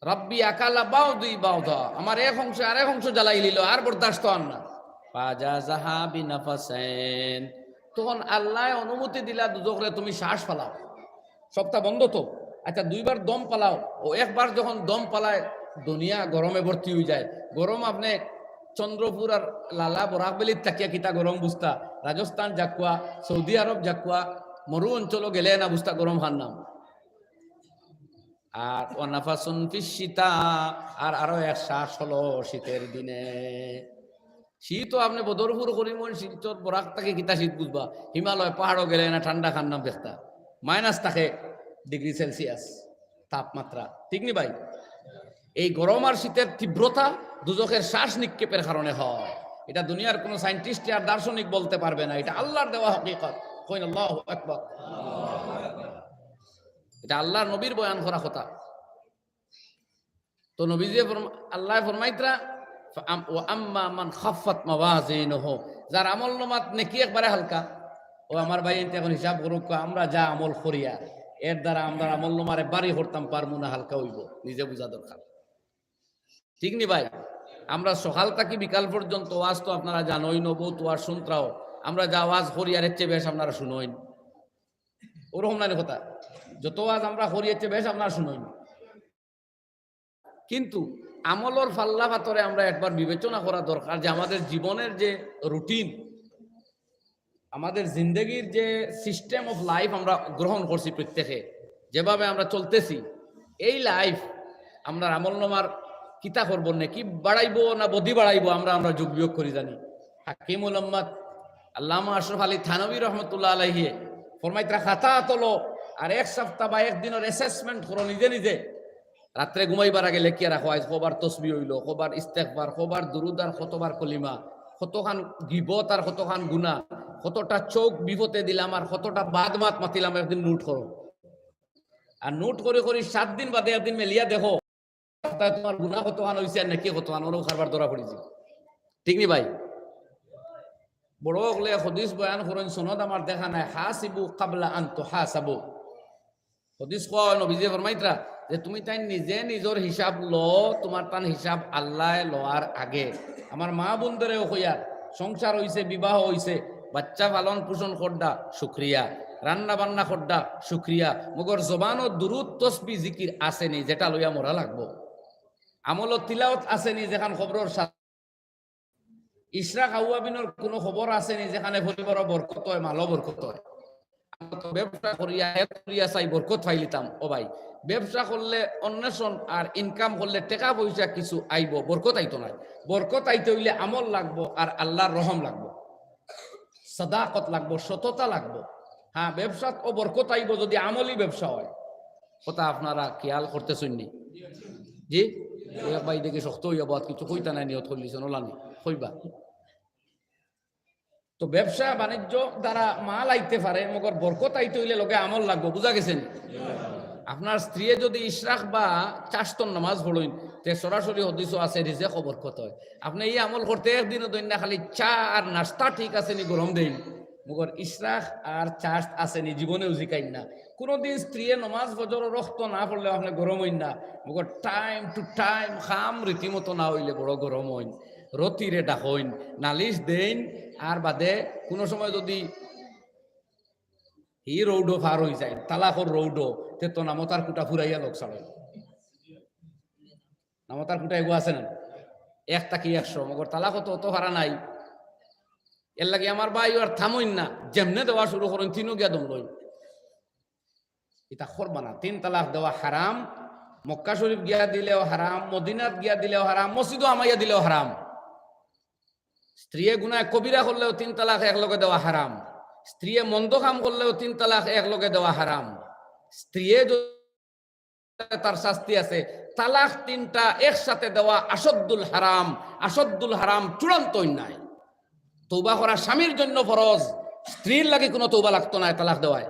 Speaker 1: রাব্বি আকালা বাউদি বাউদা, আমার এক অংশ আরেক অংশ জ্বালাই লিল, আর বরদাস্ত না। ফাজাযাহা বিনাফাসাইন, তখন আল্লাহ অনুমতি দিলা দুজখরে তুমি শ্বাস ফালাও, সবটা বন্ধ তো, আচ্ছা 2বার দম পালাও। ও একবার যখন দম পালায় দুনিয়া গরমে ভর্তি হয়ে যায়। গরম আপনি চন্দ্রপুর আর লালা বরাকবেলির তাকিয়া কিতা গরম বুঝতা, রাজস্থান জাকুয়া, সৌদি আরব জাকুয়া, মরু অঞ্চল গেলে না বুঝতা গরম হার নাম। আর ওয়ানাফাসুন ফিস শীতা, আর আরো এক শ্বাস হলো শীতের দিনে। শীতও আপনি বদরপুর করিমন শিলচর বরাক তাকে কিতা শীত বুঝবা, হিমালয় পাহাড়ও গেলে না ঠান্ডা খান নাম দেখতা, মাইনাস থাকে ডিগ্রি সেলসিয়াস তাপমাত্রা, ঠিক নি ভাই? এই গরম আর শীতের তীব্রতা দুজখের শ্বাস নিক্ষেপের কারণে হয়। এটা দুনিয়ার কোন সায়েন্টিস্ট আর দার্শনিক বলতে পারবে না, এটা আল্লাহর দেওয়া হকিকত। কইন আল্লাহু আকবার। এটা আল্লাহর নবীর বয়ান করা কথা। তো নবীজি আল্লাহ ফরমাইতরা ও আম্মা মান খাফাত মাওয়াজিনহু, যার আমল নামাত নেকি একবারে হালকা, ও আমার ভাই এখন হিসাব করুক, আমরা যা আমল করিয়া এর দ্বারা আমরা আমল নামারে বাড়ি করতাম পারবো না, হালকা হইব, নিজে বুঝা দরকার। ঠিক নি ভাই? আমরা সকাল থেকে বিকাল পর্যন্ত ওয়াজ তো আপনারা জানোই, নবত ওয়াজ শুনত্রাও, আমরা যা ওয়াজ করি আর এর চেয়ে বেশ আপনারা শুনোইন, ওরকম না কথা, যত ওয়াজ আমরা করি এর চেয়ে বেশ আপনারা শুনোইন। কিন্তু আমলর ফাল্লা পাতরে আমরা একবার বিবেচনা করা দরকার যে আমাদের জীবনের যে রুটিন, আমাদের জিন্দগির যে সিস্টেম অফ লাইফ আমরা গ্রহণ করছি, প্রত্যেকে যেভাবে আমরা চলতেছি, এই লাইফ আমরা আমলনামার কিতা করবো, নাকি বাড়াইবো না বদি বাড়াইবো, আমরা যোগ বিয়োগ করি জানি। হাকিমুল উম্মাত আল্লামা আশরাফ আলী থানভী রহমতুল্লাহ আলাইহি ফরমাইতরা খাতা তোলো আর এক সপ্তাহ বা একদিনের অ্যাসেসমেন্ট করো নিজে নিজে, রাত্রে ঘুমাইবার আগে লেখিয়া রাখো, আজ কবার তসবিহ হইল, কবার ইস্তেগফার, কবার দুরুদ আর কতবার কলিমা, কতখান গীবত আর কতখান গুনাহ, কতটা চোখ বিপদে দিলাম আর কতটা বাদমাত মাতিলাম, একদিন নোট করো। আর নোট করে করি 7 দিন বাদে একদিন মেলিয়া দেখো তোমার গুনাহ কতখান হইছে আর নাকি কতখান, ওরও খারবার ধরা পড়েছে। ঠিক নি ভাই? বড় হলে হদিস বয়ান করেন, সনদ আমার দেখা নাই, হাসিবু কাবলা আন তুহাসাবু। হদিস কয় নবীজি ফরমাইতরা যে তুমি তাই নিজে নিজের হিসাব লো, তোমার তান হিসাব আল্লাহ লওয়ার আগে। আমার মা বোনদেরও কইয়া, সংসার হইছে, বিবাহ হইছে, বাচ্চা পালন পোষণ করডা শুক্রিয়া, রান্না বান্না করডা শুক্রিয়া, মগর জবানও দুরুদ তসবি জিকির আসেনি যেটা লইয়া মরা লাগবো, আমল তিলাওয়াত আসেনি যেখান খবরের সাথে, ইশরাক আউয়াবিনের কোনো খবর আসেনি যেখানে পরিবার বরকত হয়, মালো বরকত হয়। ব্যবসা করিয়া চাই বরকত ফাইলিতাম। ও ভাই, ব্যবসা করলে অন্বেষণ আর ইনকাম করলে টাকা পয়সা কিছু আইব, বরকত আইতো না। বরকত আইতে হইলে আমল লাগবো আর আল্লাহর রহম লাগবো, সাদাকত লাগবো, সততা লাগবো। হ্যাঁ, ব্যবসা ও বরকত আইব যদি আমলি ব্যবসা হয়। কথা আপনারা খেয়াল করতেছেন নি? জি ভাই, দেখে শক্ত হইয়া বাদ কিছু কইতা নাই, নিয়ত করলিছেন ওলানি কইবা। তো ব্যবসা বাণিজ্য দ্বারা মাল আইতে পারে, মগর বরকত আইতে হইলে লোকে আমল লাগবো, বুঝা গেছেন? আপনার স্ত্রী যদি ইশরাক বা চাষতন নামাজ পড়েন, তে সরাসরি হদিসও আছে রিজেক ও বরকত হয়। আপনি এই আমল করতে একদিনও দৈন না, খালি চা আর নাস্তা ঠিক আছে নি গরম দেন, মগর ইশরাক আর চাষ আছে নি জীবনেও জিকাইন না। কোনোদিন স্ত্রী নমাজ ফজর রক্ত না পড়লেও আপনি গরম হইন না, মগর টাইম টু টাইম খাম রীতিমতো না হইলে বড় গরম হইন, রতিরে ডাকইন, নালিশ দেন। আর বাদে কোনো সময় যদি এই রৌডো পার হয়ে যায়, তালাকর রৌডো, তে তো নামতার কুটা ফুরাইয়া লোক চালে। নামতার কুটা এগো আছে না, 1 টাকি 100, মগর তালাকও তো অত ভাড়া নাই। এর লাগে আমার ভাই আর থামইন না, যেমনে দেওয়া শুরু করেন 3 গিয়া দম লইন। এটা করবা না। 3 তালাক দেওয়া হারাম, মক্কা শরীফ গিয়া দিলেও হারাম, মদিনাত গিয়া দিলেও হারাম, মসজিদও আমাইয়া দিলেও হারাম। স্ত্রী গুনায় কবিরা করলেও 3 তালাক একলগে দেওয়া হারাম। স্ত্রী মন্দ কাম করলেও 3 তালাক একলগে দেওয়া হারাম। স্ত্রী তার শাস্তি আছে, তালাক 3টা একসাথে দেওয়া আসাদ্দুল হারাম। আসাদ্দুল হারাম চূড়ান্ত অন্যায়। তওবা করা স্বামীর জন্য ফরজ, স্ত্রীর লাগে কোনো তওবা লাগতো না তালাক দেওয়ায়।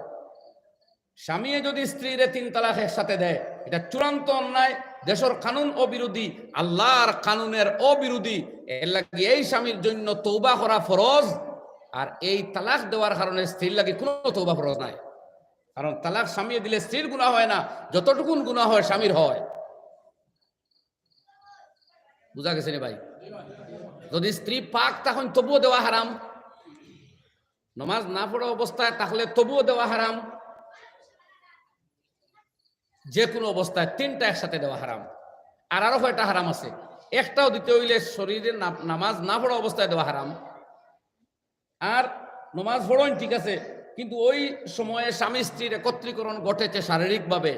Speaker 1: স্বামী যদি স্ত্রীর 3 তালাক একসাথে দেয়, এটা চূড়ান্ত অন্যায়, দেশের কানুন অবিরোধী, আল্লাহর কানুনের অবিরোধী। এর লাগে এই স্বামীর জন্য তওবা করা ফরজ। আর এই তালাক দেওয়ার কারণে স্ত্রীর লাগে কোনো তওবা ফরজ নাই। কারণ তালাক স্বামী দিলে স্ত্রীর গুনাহ হয় না, যতটুকুন গুনাহ হয় স্বামীর হয়। বুঝা গেছে নি ভাই? যদি স্ত্রী পাক তখন তবুও দেওয়া হারাম, নামাজ না পড়া অবস্থায় তাহলে তবুও দেওয়া হারাম, যে কোনো অবস্থায় 3টা একসাথে দেওয়া হারাম। আর আরো 6টা হারাম আছে, একটাও দিতে হইলে শরীরে নামাজ না পড়া অবস্থায় দেওয়া হারাম। আর নামাজ পড়েন ঠিক আছে, কিন্তু ওই সময়ে স্বামী স্ত্রীর একত্রীকরণ ঘটেছে শারীরিকভাবে,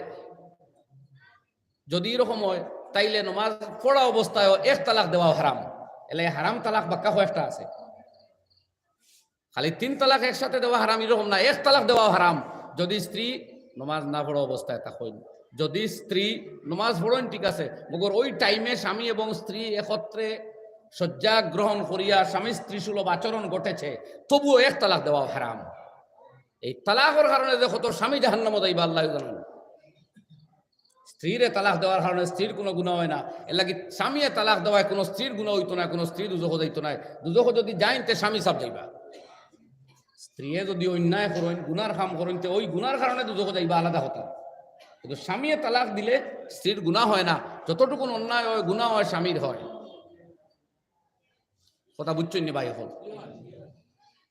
Speaker 1: যদি এরকম হয় তাইলে নামাজ পড়া অবস্থায় 1 তালাক দেওয়া হারাম। এলে হারাম তালাক বাক্কা কয়েকটা আছে, খালি 3 তালাক একসাথে দেওয়া হারাম এরকম না, 1 তালাক দেওয়া হারাম যদি স্ত্রী নামাজ না পড়া অবস্থায় থাকেন। যদি স্ত্রী নামাজ পড়েন ঠিক আছে, মগর ওই টাইমে স্বামী এবং স্ত্রী একত্রে শয্যা গ্রহণ করিয়া স্বামী স্ত্রী সুলভ আচরণ ঘটেছে, তবুও 1 তালাক দেওয়া হারাম। এই তালাকের কারণে দেখো তোর স্বামী জাহান্নামে যাইবা, আল্লাহ জানেন। স্ত্রীরে তালাক দেওয়ার কারণে স্ত্রীর কোনো গুণা হয় না, এর লাগি স্বামীয়ে তালাক দেওয়ায় কোনো স্ত্রীর গুণা হইতো না, কোনো স্ত্রী দুজখ যাইতো না। দুজখ যদি যাইন তে স্বামী সাপ যাইবা। স্ত্রীয়ে যদি অন্যায় করেন, গুনার কাম করেন, তে ওই গুনার কারণে দুজখ যাইবা, আলাদা হতা। কিন্তু স্বামীয়ে তালাক দিলে স্ত্রীর গুণা হয় না, যতটুকু অন্যায় হয় গুণা হয় স্বামীর হয়। কথা বুঝছেন নি ভাই? এখন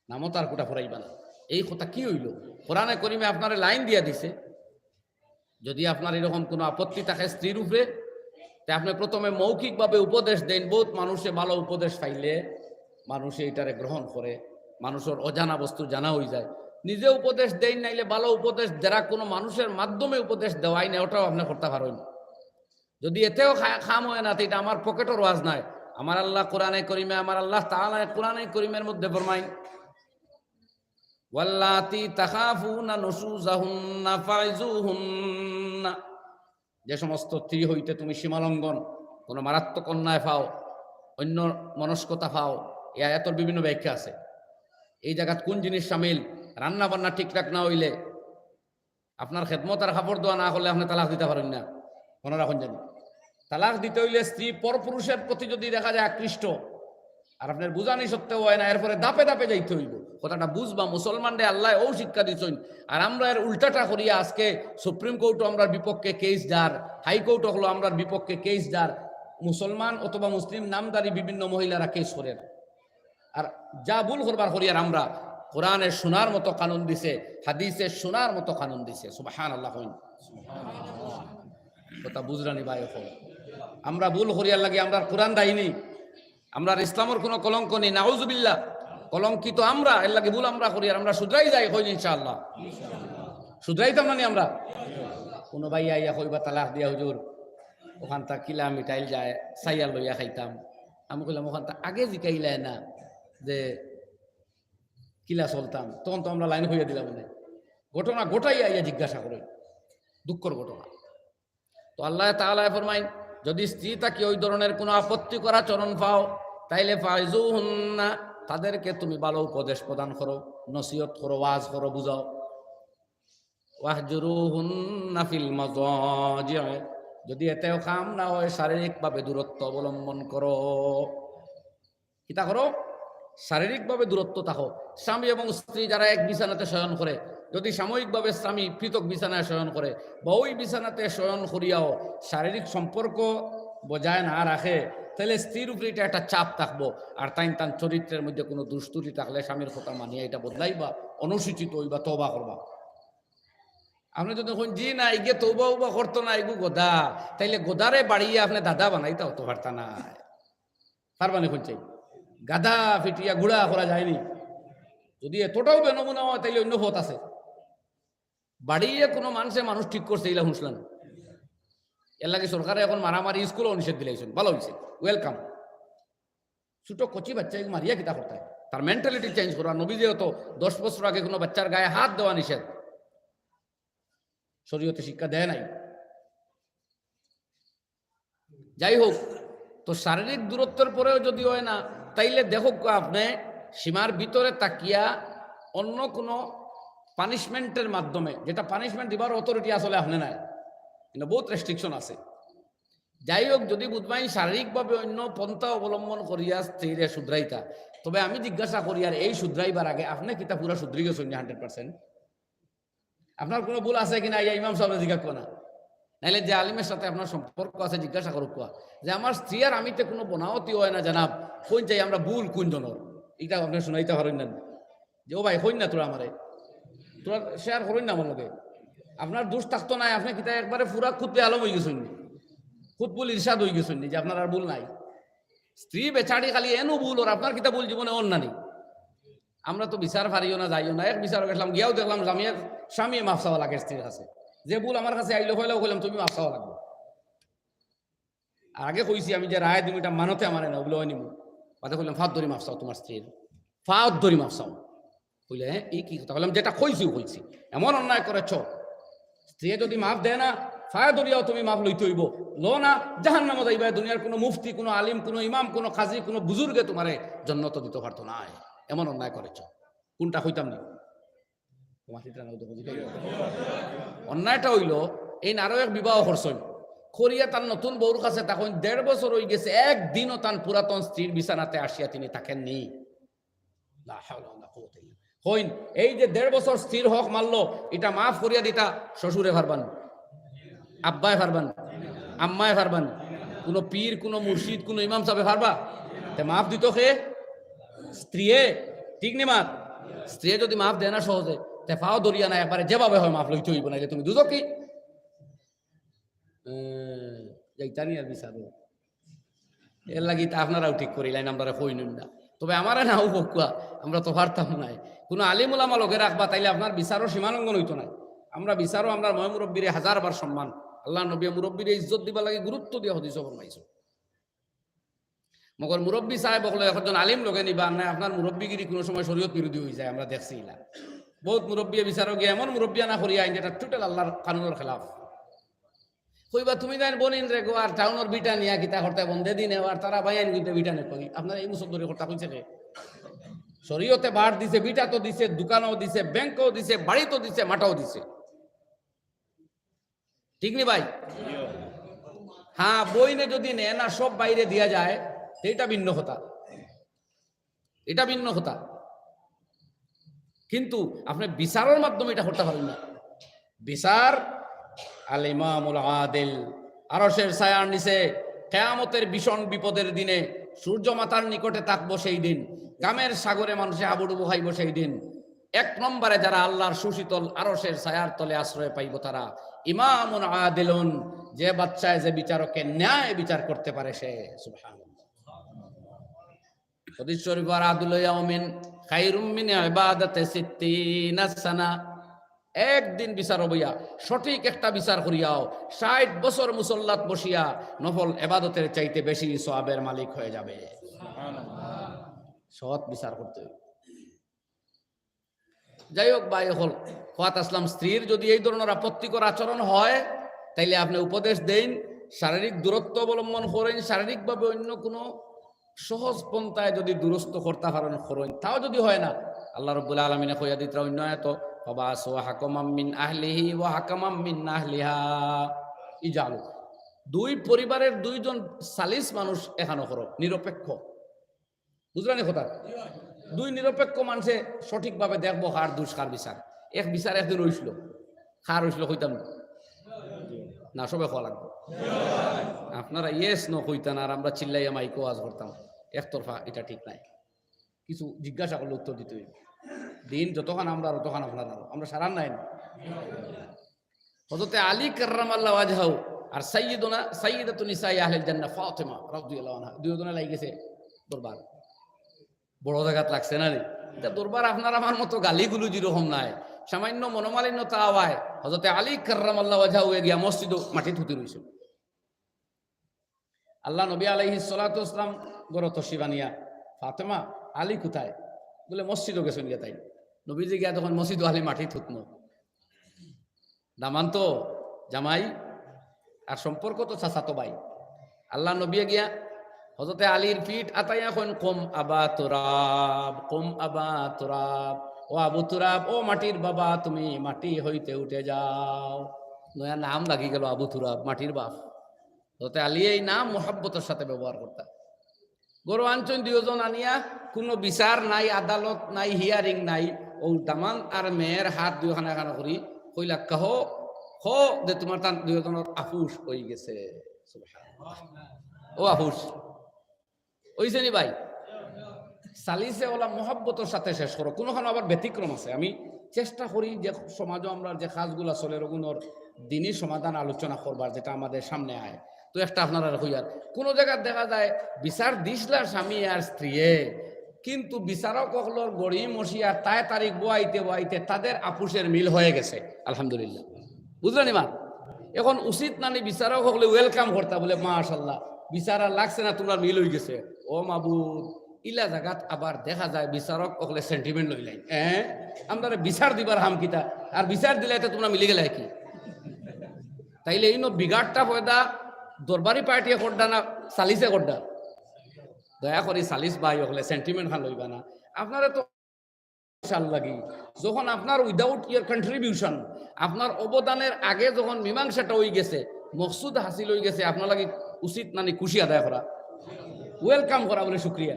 Speaker 1: নামও তার কোটা ফরাইবা না। এই কথা কি হইল? কোরআনে করিমে আপনার লাইন দিয়া দিছে, যদি আপনার এরকম কোনো আপত্তি থাকে স্ত্রীর উপরে, তে আপনি প্রথমে মৌখিকভাবে উপদেশ দেন। বহুত মানুষে ভালো উপদেশ পাইলে মানুষে এটারে গ্রহণ করে, মানুষের অজানা বস্তু জানা হয়ে যায়। নিজে উপদেশ দেন নাইলে ভালো উপদেশ যারা কোনো মানুষের মাধ্যমে উপদেশ দেওয়াই না, ওটাও আপনি করতে পারেন। যদি এতেও খাম হয় না, তো এটা আমার পকেটের ওয়াজ নাই। আমার আল্লাহ কোরআনে করিমে, আমার আল্লাহ তাআলা কোরআনে করিমের মধ্যে ফরমায়, ওয়াল্লাতি তাখাফুনা নুশুজাহুন্না ফাইজুহুন্না, যে সমস্ত স্ত্রী হইতে তুমি সীমালঙ্ঘন, কোনো মারাত্মক অন্যায় পাও, অন্য মনস্কতা পাও, এই আয়াতের বিভিন্ন ব্যাখ্যা আছে। এই জায়গাত কোন জিনিস সামিল? রান্না বান্না ঠিকঠাক না হইলে, আপনার খেদমত আর কাপড় দেওয়া না হলে আপনি তালাক দিতে পারেন না। মনে রাখুন জানি, তালাক দিতে হইলে স্ত্রী পরপুরুষের প্রতি যদি দেখা যায় আকৃষ্ট, আর আপনার বুঝানি সত্ত্বেও হয় না, এরপরে দাপে দাপে যাইতে হইব। কথাটা বুঝবা, মুসলমানরে আল্লাহ ও শিক্ষা দিচ্ছেন। আর আমরা এর উল্টাটা করিয়া আজকে সুপ্রিম কোর্টও আমরা বিপক্ষে কেস দার, হাইকোর্টও হলো আমরা বিপক্ষে কেস দার, মুসলমান অথবা মুসলিম নামদারি বিভিন্ন মহিলারা কেস করেন। আর যা ভুল করবার করিয়ার আমরা, কোরআনের শোনার মতো কানুন দিছে, হাদিসের শোনার মতো কানুন দিছে। সুবহানাল্লাহ। কথা বুঝরানি ভাই, আমরা ভুল করিয়ার লাগে আমরা কোরআন দায়ী, আমরা ইসলামের কোনো কলঙ্ক নেই, নাউজুবিল্লাহ। কলঙ্কিত আমরা, এর লাগে ভুল আমরা করি, আর আমরা শুধরাই যাই হইনি ইনশাআল্লাহ। শুধরাইতাম না আমরা। কোনো ভাই আইয়া কইবা তালাক দিয়া হুজুর, ওখানটা কিলা মিঠাইল যায় সাইয়া লইয়া খাইতাম। আমি কইলাম ওখানটা আগে জিকাইলাই না যে কিলা চলতাম, তখন তো আমরা লাইন হইয়া দিলাম। মানে ঘটনা গোটাই আইয়া জিজ্ঞাসা করে, দুঃখর ঘটনা। তো আল্লাহ তাআলা ফরমাইন, যদি স্ত্রী তাকে ওই ধরনের কোনো আপত্তি করা চরণ পাও, তাইলে ফাইজুহুন্না, তাদেরকে তুমি ভালো উপদেশ প্রদান করো, নসিহত করো, ওয়াজ করো, বুঝাও। ওয়াহজুরুহুন্না ফিল মাজাজি', যদি এতেও কাম না হয় শারীরিকভাবে দূরত্ব অবলম্বন করো। কিতা করো? শারীরিকভাবে দূরত্ব থাকো। স্বামী এবং স্ত্রী যারা এক বিছানাতে শয়ন করে, যদি সাময়িকভাবে স্বামী পৃথক বিছানায় শয়ন করে বা ওই বিছানাতে শয়ন করিয়াও শারীরিক সম্পর্ক বজায় না রাখে, তাহলে স্ত্রীর উপরে এটা একটা চাপ থাকবো। আর তাই তার চরিত্রের মধ্যে কোনো দুষ্টুটি থাকলে স্বামীর কথা মানিয়ে এটা বদলাইবা, অনুসূচিত হইবা, তওবা করবা। আপনি যদি দেখুন জি না ইগে তওবা উবা করতো না, এগু গোদা, তাইলে গোদারে বাড়িয়ে আপনি দাদা বানাইতে হতো পারতা না। পারবানি খুঁজছে গাধা ফিটিয়া গুড়া করা যায়নি। যদি এতটাও বেনমুনা হয় তাইলে অন্য পথ আছে। বাড়িয়ে কোনো মানুষ ঠিক করছে এগুলা শুনছিলাম। এর লাগে সরকারে এখন মারামারি স্কুলও নিষেধ দিলাইছেন, ভালো হয়েছে, ওয়েলকাম। ছোট কচি বাচ্চাকে মারিয়া কিতা করতে হয়, তার মেন্টালিটি চেঞ্জ করা। নবীজিও তো 10 বছর আগে কোনো বাচ্চার গায়ে হাত দেওয়া নিষেধ, শরীয়তে শিক্ষা দেয় নাই। যাই হোক, তো শারীরিক দূরত্বের পরেও যদি হয় না, তাইলে দেখো আপনি সীমার ভিতরে তাকিয়া অন্য কোনো পানিশমেন্টের মাধ্যমে, যেটা পানিশমেন্ট দিবার অথরিটি আসলে আপনি নাই, কিন্তু বহুত রেস্ট্রিকশন আছে। যাই হোক, যদি বুধবাই শারীরিকভাবে অন্য পন্থা অবলম্বন করিয়া স্ত্রীরে শুধরাইতা, তবে আমি জিজ্ঞাসা করি, আর এই শুধরাইবার আগে আপনি কিতা পুরা শুধরি গেছেন 100%? আপনার কোনো ভুল আছে কিনা ইমাম সাহেব জিজ্ঞাসা না, নাইলে যে আলিমের সাথে আপনার সম্পর্ক আছে জিজ্ঞাসা করুক কোয়া যে আমার স্ত্রী আর আমিতে কোনো বনাওতি হয় না জানাব, কোন চাই আমরা ভুল কোন জনের, এটা আপনি শুনাইতে পারেন না যে ও ভাই হইন না তোরা আমারে, তোরা শেয়ার করেন না আমার লগে। আপনার দোষ থাকতো নাই, আপনি কিতা একবারে পুরা খুদে আলম হয়ে গেছেন, খুদ ভুল ইরশাদ হয়ে গেছেন যে আপনার আর ভুল নাই। স্ত্রী বেচারি খালি এনো ভুল, ওর আপনার কিতা ভুল জীবনে অন্য নেই। আমরা তো বিচার পারিও না, যাইও না। এক বিচার গেলাম, গিয়াও দেখলাম জামিয়ার স্বামী মাফ চাওয়া লাগে স্ত্রীর কাছে, যে ভুল আমার কাছে আইলো হইলেও কইলাম তুমি মাফ চাওয়া লাগবে। আর আগে কইছি আমি যে রায় তুমি এটা মানতে আমার না, ওগুলো নিব বাদে কইলাম ফাঁদ ধরি মাফ চাও তোমার স্ত্রীর, ফাঁদ ধরি মাফ চাও। কইলে হ্যাঁ এই কি কথা, বললাম যেটা কইছিও কইছি, এমন অন্যায় করেছ, স্ত্রী যদি মাফ দেয় না ফায়া ধরিয়াও তুমি মাফ লইতে হইব, লো না জাহান্নামে যাইবা। দুনিয়ার কোনো মুফতি, কোনো আলিম, কোনো ইমাম, কোনো কাজী, কোনো বুজুর্গে তোমারে জন্নত দিতে পারতো না, এমন অন্যায় করেছ। কোনটা হইতাম না অন্যায়টা হইল এই নারো এক বিবাহ করছেন, করিয়া তার নতুন বউর কাছে তখন 1.5 বছর হয়ে গেছে, একদিনও তার পুরাতন স্ত্রীর বিছানাতে আসিয়া তিনি থাকেননি। হইন এই যে 1.5 বছর স্ত্রীর হক মারলো, এটা মাফ করিয়া দিতা শ্বশুরে পারবান, আব্বায় পারবান, আম্মায় পারবান, কোনো পীর, কোনো মুর্শিদ, কোনো ইমাম সাহেব পারবা? তে মাফ দিত কে? স্ত্রীয়ে। ঠিক নি মা? স্ত্রী যদি মাফ দেয় না সহজে, তে ফাও দরিয়া না একবারে যেভাবে হয় মাফ লইতে হইব, নাইলে তুমি দুজো কি যাইতানি আর বিচার। এর লাগি তা আপনারাও ঠিক করিলেন, আমরা কই নিন না। তবে আমারে নাও বকুয়া, আমরা তো পারতাম নাই। কোনো আলিমুলামা লোকে রাখবা, তাইলে আপনার বিচারও সীমালঙ্ঘন হইতো না। আমরা বিচারও আমরা ময় মুরব্বীর 1000 বার সম্মান, আল্লাহ নবী মুরব্বীর ইজ্জত দিবা লাগে, গুরুত্ব দিয়ে হদিস ফরমাইছো। মগর মুরব্বী সাহেব হলো একজন আলিম লোকে নিবা না, আপনার মুরব্বীগিরি কোনো সময় শরীয়ত বিরোধী হয়ে যায়, আমরা দেখছি না। বহুত মুরব্বী বিচারও গিয়ে এমন মুরব্বী না করিয়া আইন যেটা টোটাল আল্লাহর কানুনের খেলাফ। কইবা তুমি দেন বনিন রে গো, আর টাউনের বিটা নিয়া কিতা করতে বন্ধে দিন, আর তারা বাইন কিন্তু বিটা নে কই আপনার এই মুসলদরি কথা কইছে কে? শরীয়তে বার দিছে, বিটা তো দিছে, দোকানও দিছে, ব্যাংকও দিছে, বাড়ি তো দিছে, মাটাও দিছে। ঠিক নি ভাই? হ্যাঁ, বইনে যদি নেয় না সব বাইরে দিয়া যায়, এটা ভিন্ন কথা, এটা ভিন্ন কথা। কিন্তু আপনি বিচারের মাধ্যমে এটা করতে পারেন না। বিচার আল ইমামুল আদিল, আরশের ছায়ার নিচে কিয়ামতের ভীষণ বিপদের দিনে সূর্য মাতার নিকটে থাকবো সেই দিন, গামের সাগরে মানুষে হাবুডুবু খাইব সেই দিন। 1 নম্বরে যারা আল্লাহর সুশীতল আরশের ছায়ার তলে আশ্রয় পাইব তারা ইমামুন আদিলুন, যে বাচ্চায় যে বিচারকে ন্যায় বিচার করতে পারে সে। সুবহানাল্লাহ। হাদিস শরীফ, আদুল ইয়াউমিন খায়রুম মিন ইবাদাতি 60 সানা। একদিন বিচার হইয়া সঠিক একটা বিচার করিয়াও 60 বছর মুসল্লাত বসিয়া নফল ইবাদতের চাইতে বেশি সওয়াবের মালিক হয়ে যাবে। সুবহানাল্লাহ। সৎ বিচার করতে হবে। যাই হোক ভাই, হল খাত আসলাম, স্ত্রীর যদি এই ধরনের আপত্তিকর আচরণ হয়, তাইলে আপনি উপদেশ দেন, শারীরিক দূরত্ব অবলম্বন করেন, শারীরিকভাবে অন্য কোনো সহজ পন্থায় যদি দূরস্থ করতে পারেন করেন। তাও যদি হয় না, আল্লাহ রাব্বুল আলামিন কইয়া দিতরা অন্য আয়াত, ফাবাসু হাকামাম মিন আহলিহি ওয়া হাকামাম মিন আহলিহা ইজালু। 2 পরিবারের 2 জন সালিস মানুষ এখানে করো, নিরপেক্ষ। বুঝলেন কথা? 2 নিরপেক্ষ মানুষে সঠিকভাবে দেখবো কার দোষ কার বিচার। এক বিচার একদিন হইছিল, কার হইছিল কইতাম না, সবে খাওয়া লাগবে। আপনারা ইয়েস ন কইতান আর আমরা চিল্লাইয়া মাইকো আওয়াজ করতাম, একতরফা এটা ঠিক নাই। কিছু জিজ্ঞাসা করলে উত্তর দিতে হইবে। দিন যতক্ষণ আমরা ততক্ষণ আপনারা, আমরা সারান নাই না। হযরতে আলী কাররামাল্লাহু ওয়াজহাহু আর সাইয়্যিদাতুন নিসাই আহলিল জান্নাহ ফাতিমা রাদিয়াল্লাহু আনহা, দুইজনে লাগি গেছে দরবার। বড় জায়গাত লাগছে না রে, এটা দরবার আপনার আমার মতো গালিগুলো যেরকম নাই, সামান্য মনোমালিন্যতা আওয়ায় হযরতে আলী কাররামাল্লাহু ওয়াজহাহু গিয়া মসজিদ মাটি থুতি রইছে। আল্লাহ নবী আলাইহিস সালাতু ওয়াসসালাম গড় তশরিবানিয়া, ফাতেমা আলী কোথায়? বলে মসজিদও গেছেন গিয়া। তাই নবীজি গিয়া তখন মসজিদ আলী মাটি থুতনো দামান তো জামাই আর সম্পর্ক তো চাচাতো ভাই। আল্লাহ নবী গিয়া হযরতে আলীর পিঠ আতাইয়া কইন, কুম আবা তুরাব, কুম আবা তুরাব, ও আবু তুরাব, ও মাটির বাবা, তুমি মাটি হইতে উঠে যাও। নয়া নাম লাগি গেল আবু তুরাব, মাটির বাপ। হযরতে আলী এই নাম মুহাব্বতের সাথে ব্যবহার করতা। গরু আনছেন 2 জন আনিয়া, কোনো বিচার নাই, আদালত নাই, হিয়ারিং নাই, ও দামান আর মেয়ের হাত 2খানা খানা করি কইলা, কহ হো যে তোমার তার 2 জনের আফুস হয়ে গেছে। সুবহানাল্লাহ। ও আফুস হইছে নি ভাই? সালিসে ওলা মোহাব্বতের সাথে শেষ করো। কোনোখানে আবার ব্যতিক্রম আছে। আমি চেষ্টা করি যে সমাজে আমরা যে কাজগুলা চলে ওগুলোর দিনই সমাধান আলোচনা করবার, যেটা আমাদের সামনে আয়। তো একটা আপনারা হইয়ার কোনো জায়গায় দেখা যায় বিচার দিসলা স্বামী আর স্ত্রীয়ে, কিন্তু বিচারক হলোর গড়ি মশিয়া তাই তারিখ বোয়াইতে বোয়াইতে তাদের আপুসের মিল হয়ে গেছে, আলহামদুলিল্লাহ। বুঝলেন ইমান? এখন উচিত নানি বিচারক হলে ওয়েলকাম করতা, বলে মাশাআল্লাহ বিচার আর লাগছে না, তোমরা মিল হয়ে গেছে। ও মাবুদ, ইলা জায়গাত আবার দেখা যায় বিচারক ওগুলো সেন্টিমেন্ট লইলাই, আমরা বিচার দিবার হাম কিতা, আর বিচার দিলে তোমরা মিলে গেলে কি? তাইলে এই বিগাড়টা পয়দা দরবারি পার্টিয়ে করডা না সালিসে করডা? দয়া করে সালিস ভাই ওগুলো সেন্টিমেন্ট হান লইবা না। আপনারা তো লাগি যখন আপনার উইদাউট ইয়ার কন্ট্রিবিউশন, আপনার অবদানের আগে যখন মীমাংসাটা হয়ে গেছে, মকসুদ হাসিল হয়ে গেছে, আপনার লাগে উচিত নানি খুশি আদায় করা, ওয়েলকাম করা বলে শুক্রিয়া।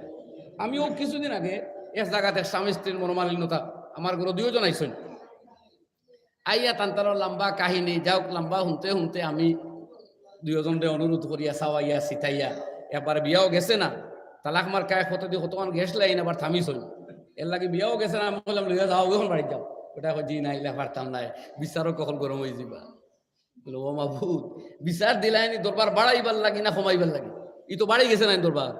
Speaker 1: আমিও কিছুদিন আগে এক জায়গাতে স্বামী স্ত্রীর মনোমালিন্যতা, আমার ঘরে দুজন আইসেন, আইয়া তান্তার লম্বা কাহিনী যাওক, লম্বা শুনতে শুনতে আমি দুজনরে অনুরোধ করিয়া চাওয়াইয়া চিতাইয়া, একবার বিয়াও গেছে না, তালাক মার কায় কত দিয়ে কতক্ষণ গেছ লাইন আবার থামিছই, এর লাগে বিয়াও গেছে না, আমি বললাম লইয়া যাও এখন বাড়ি যাও, ওটা জি নাইলে পারতাম নাই, বিচারও কখন গরম হয়ে যাবা। বলো ও মাহবুব, বিচার দিলাইনি দরবার বাড়াইবার লাগি না কমাইবার লাগি, ই তো বাড়ি গেছে না দরবার।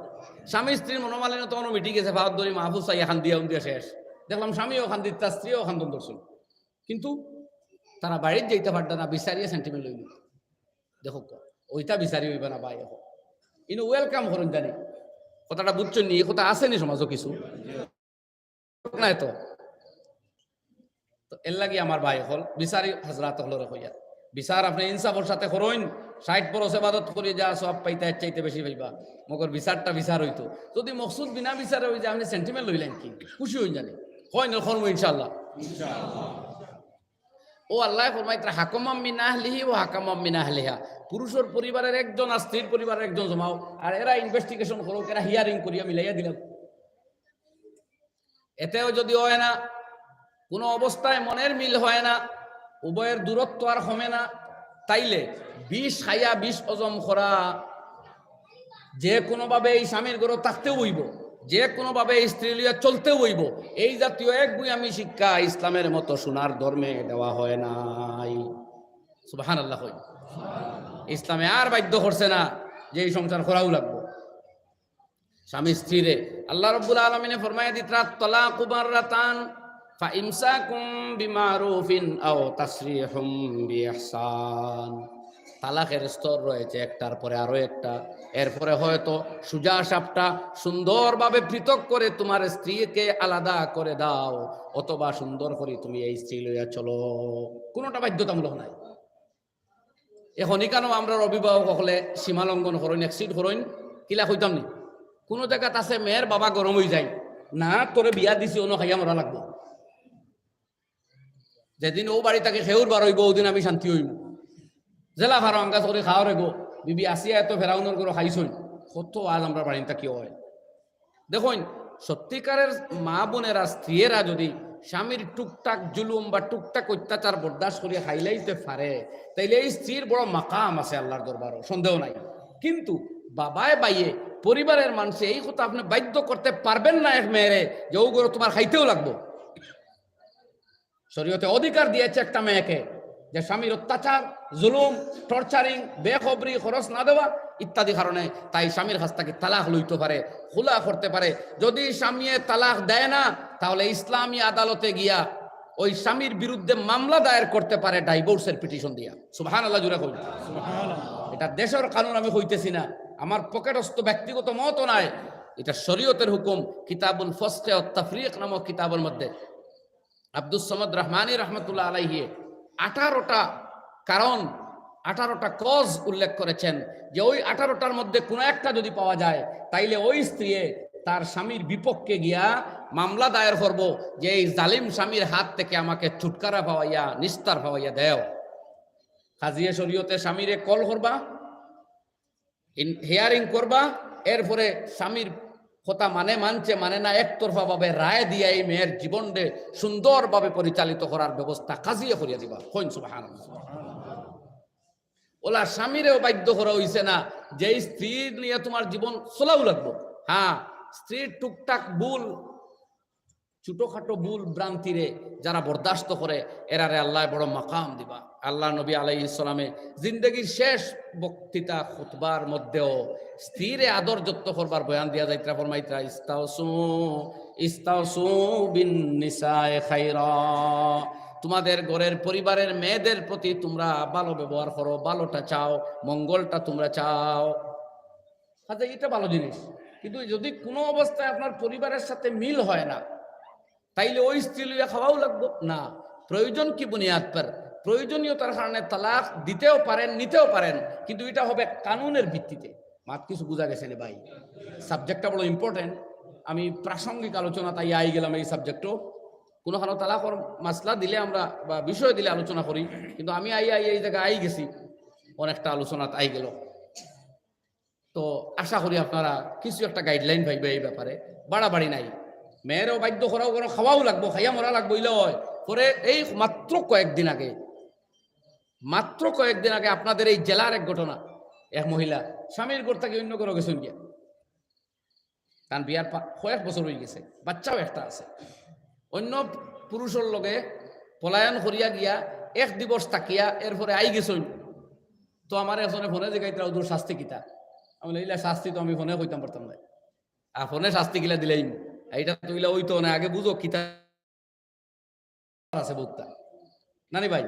Speaker 1: স্বামী স্ত্রীর মনোমালিন্য তখন মিটি গেছে, ভাত ধরি মাহফুজ চাই এখান দিয়া উন্দিয়া শেষ, দেখলাম স্বামীও খান দিত, তার স্ত্রীও খান দর্শন, কিন্তু তারা বাড়ির যাইতে পারত না, বিচারিয়া সেন্টিমেন্ট লইল। দেখো ওইটা বিচারি হইবে না ভাই, এখন ইনু ওয়েলকাম করেন জানি, কথাটা বুঝছেন নি? এই কথা আসেনি সমাজও কিছু নাই তো। এর লাগি আমার ভাই হল বিচারি হাজরাত হলরে হইয়া বিচার আপনি ইনসাফের সাথে করইন, 60% ইবাদত করি যা সব পাইতে চাইতে বেশি পাইবা, মগর বিচারটা বিচার হইতো। যদি মকসুদ বিনা বিচারে হই যে আপনি সেন্টিমেন্ট লইলেন কি খুশি হইন জানি, হয় না করবো ইনশাআল্লাহ। ও আল্লাহ ফরমাইতে হাকামাম মিন আহলিহি ওয়া হাকামাম মিন আহলিহা, পুরুষের পরিবারের একজন আর স্ত্রীর পরিবারের একজন জমাও, আর এরা ইনভেস্টিগেশন করো, এরা হিয়ারিং করিয়া মিলাইয়া দিলাম। এতেও যদি হয় না, কোনো অবস্থায় মনের মিল হয় না, উভয়ের দূরত্ব আর কমে না, তাইলে 20 খাইয়া 20 হজম করা, যে কোনোভাবে এই স্বামীর ঘরে থাকতেও হইব, যে কোনোভাবে এই স্ত্রী লিয়া চলতেও হইব, এই জাতীয় এক বই আমি শিক্ষা ইসলামের মতো সোনার ধর্মে দেওয়া হয় নাই। সুবহানাল্লাহ। কই ইসলামে আর বাধ্য করছে না যে এই সংসার করাও লাগবে স্বামী স্ত্রীরে। আল্লাহ রাব্বুল আলামিনে ফরমায় দিতরা তালাকু মাররাতান ফাইমসাকুম বিমারুফিন আও তাসরিহুম বিইহসান। তালাকের স্তর রয়েছে একটার পরে আরো একটা, এরপরে হয়তো সুজা সাপটা সুন্দরভাবে পৃথক করে তোমার স্ত্রীকে আলাদা করে দাও, অথবা সুন্দর করে তুমি এই স্ত্রী লইয়া চলো, কোনোটা বাধ্যতামূলক নাই। এখনই কেন আমরা অভিভাবক হলে সীমা লঙ্ঘন করেন, এক্সিড করেন, কিলা কইতাম নি? কোনো জায়গাত আছে মেয়ের বাবা গরম হয়ে যায় না, তোরে বিয়া দিছি অন্য খাইয়া মরা লাগবো, যেদিন ও বাড়ি তাকে খেউর বার হইব ওদিন আমি শান্তি হইব, জেলা ভাড়া আঙ্গাজ করে খাওয়া রেগো বিবি আসিয়া এত ফেরাউনের করে খাইছই, কত আজ আমরা বাড়িটা কি হয়। দেখুন সত্যিকারের মা বোনেরা স্ত্রীরা যদি স্বামীর টুকটাক জুলুম বা টুকটাক অত্যাচার বরদাস্ত করিয়া খাইলেইতে পারে, তাইলে এই স্ত্রীর বড় মাকাম আছে আল্লাহর দরবারও, সন্দেহ নাই। কিন্তু বাবায় বাইয়ে পরিবারের মানুষে এই কথা আপনি বাধ্য করতে পারবেন না এক মেয়েরে যে ও গরো তোমার খাইতেও লাগবো। শরীয়তে অধিকার দিয়েছে একটা মেয়েকে যে স্বামীর অত্যাচার, জুলুম, টর্চারিং, বেখবরি, খরচ না দেওয়া ইত্যাদি কারণে তাই স্বামীর কাছ থেকে তালাক লইতে পারে, খোলা করতে পারে। যদি স্বামী তালাক দেয় না, তাহলে ইসলামী আদালতে গিয়া ওই স্বামীর বিরুদ্ধে মামলা দায়ের করতে পারে ডাইভোর্সের পিটিশন দিয়া। সুবহানাল্লাহ জুড়ে কই, এটা দেশের কানুন আমি কইতেছি না, আমার পকেটস্থ ব্যক্তিগত মত নাই, এটা শরীয়তের হুকুম। কিতাবুল ফসকে ওয়াত তাফরিক নামক কিতাবের মধ্যে আব্দুস সামাদ রহমানী রহমতুল্লাহ আলাইহি 18টা কারণ, 18টা কজ উল্লেখ করেছেন, যে ওই 18টার মধ্যে কোনো একটা যদি পাওয়া যায়, তাইলে ওই স্ত্রী তার স্বামীর বিপক্ষে গিয়া মামলা দায়ের করব যে এই জালিম স্বামীর হাত থেকে আমাকে ছুটকারা পাওয়াইয়া, নিস্তার পাওয়াইয়া দেও। কাজিয়ে শরীয়তে স্বামীরে কল করবা, হিয়ারিং করবা, এরপরে স্বামীর কথা মানে মানছে মানে না একতরফা ভাবে রায় দিয়া এই মেয়ের জীবনকে সুন্দরভাবে পরিচালিত করার ব্যবস্থা কাজিয়ে করিয়া দিবা। কইন সুবহানাল্লাহ। ওলা স্বামীরেও বাধ্য করা হইছে না যে স্ত্রীর নিয়ে তোমার জীবন চলাও লাগবো। হ্যাঁ, স্ত্রীর টুকটাক ভুল, ছোটখাটো ভুল ভ্রান্তিরে যারা বরদাস্ত করে এরারে আল্লাহ বড় মাকাম দিবা। আল্লাহ নবী আলাইহিস সালামে জিন্দগির শেষ বক্তৃতা খুতবার মধ্যেও স্ত্রীরে আদর যত্ন করবার বয়ান দিয়া যাইত্রা ফরমাইত্রা ইস্তাউসু বিন নিসায়ে খায়রা, তোমাদের ঘরের পরিবারের মেয়েদের প্রতি তোমরা ভালো ব্যবহার করো, ভালোটা চাও, মঙ্গলটা তোমরা চাও। আচ্ছা, এটা ভালো জিনিস, কিন্তু যদি কোনো অবস্থায় আপনার পরিবারের সাথে মিল হয় না, তাইলে ওই স্ত্রী লইয়া খাওয়াও লাগবো না। প্রয়োজন কি বুনিয়াদ পর, প্রয়োজনীয়তার কারণে তালাক দিতেও পারেন, নিতেও পারেন, কিন্তু এটা হবে কানুনের ভিত্তিতে। মাত কিছু বোঝা গেছে না ভাই? সাবজেক্টটা বড় ইম্পর্টেন্ট। আমি প্রাসঙ্গিক আলোচনা তাই আই গেলাম এই সাবজেক্টও। কোনোখানো তালাকর মাসলা দিলে আমরা বা বিষয় দিলে আলোচনা করি, কিন্তু আমি এই জায়গায় আই গেছি। অনেকটা আলোচনা তাই গেল। তো আশা করি আপনারা কিছু একটা গাইডলাইন পাইবে এই ব্যাপারে, বাড়াবাড়ি নাই। মেয়েরও বাধ্য করাও কোনো খাওয়াও লাগবো, খাইয়া মরা লাগবো ইলে হয়। পরে এই মাত্র কয়েকদিন আগে আপনাদের এই জেলার এক ঘটনা, এক মহিলা স্বামীর ঘর থেকে অন্য ঘরে গেছেন গিয়া, তার বিয়ার কয়েক বছর হয়ে গেছে, বাচ্চাও একটা আছে, অন্য পুরুষের লগে পলায়ন করিয়া গিয়া এক দিবস তাকিয়া এরপরে আই গেছই। তো আমার এজনে ফোনে জিগাইতে ওদের শাস্তি কিতা, আমি এইলা শাস্তি তো আমি ফোনে কইতাম পারতাম না, আর ফোনে শাস্তি গিলা দিলেই এইটা তুইলা ওই তো না, আগে বুঝো কিতা আছে বুঝতা নানি ভাই,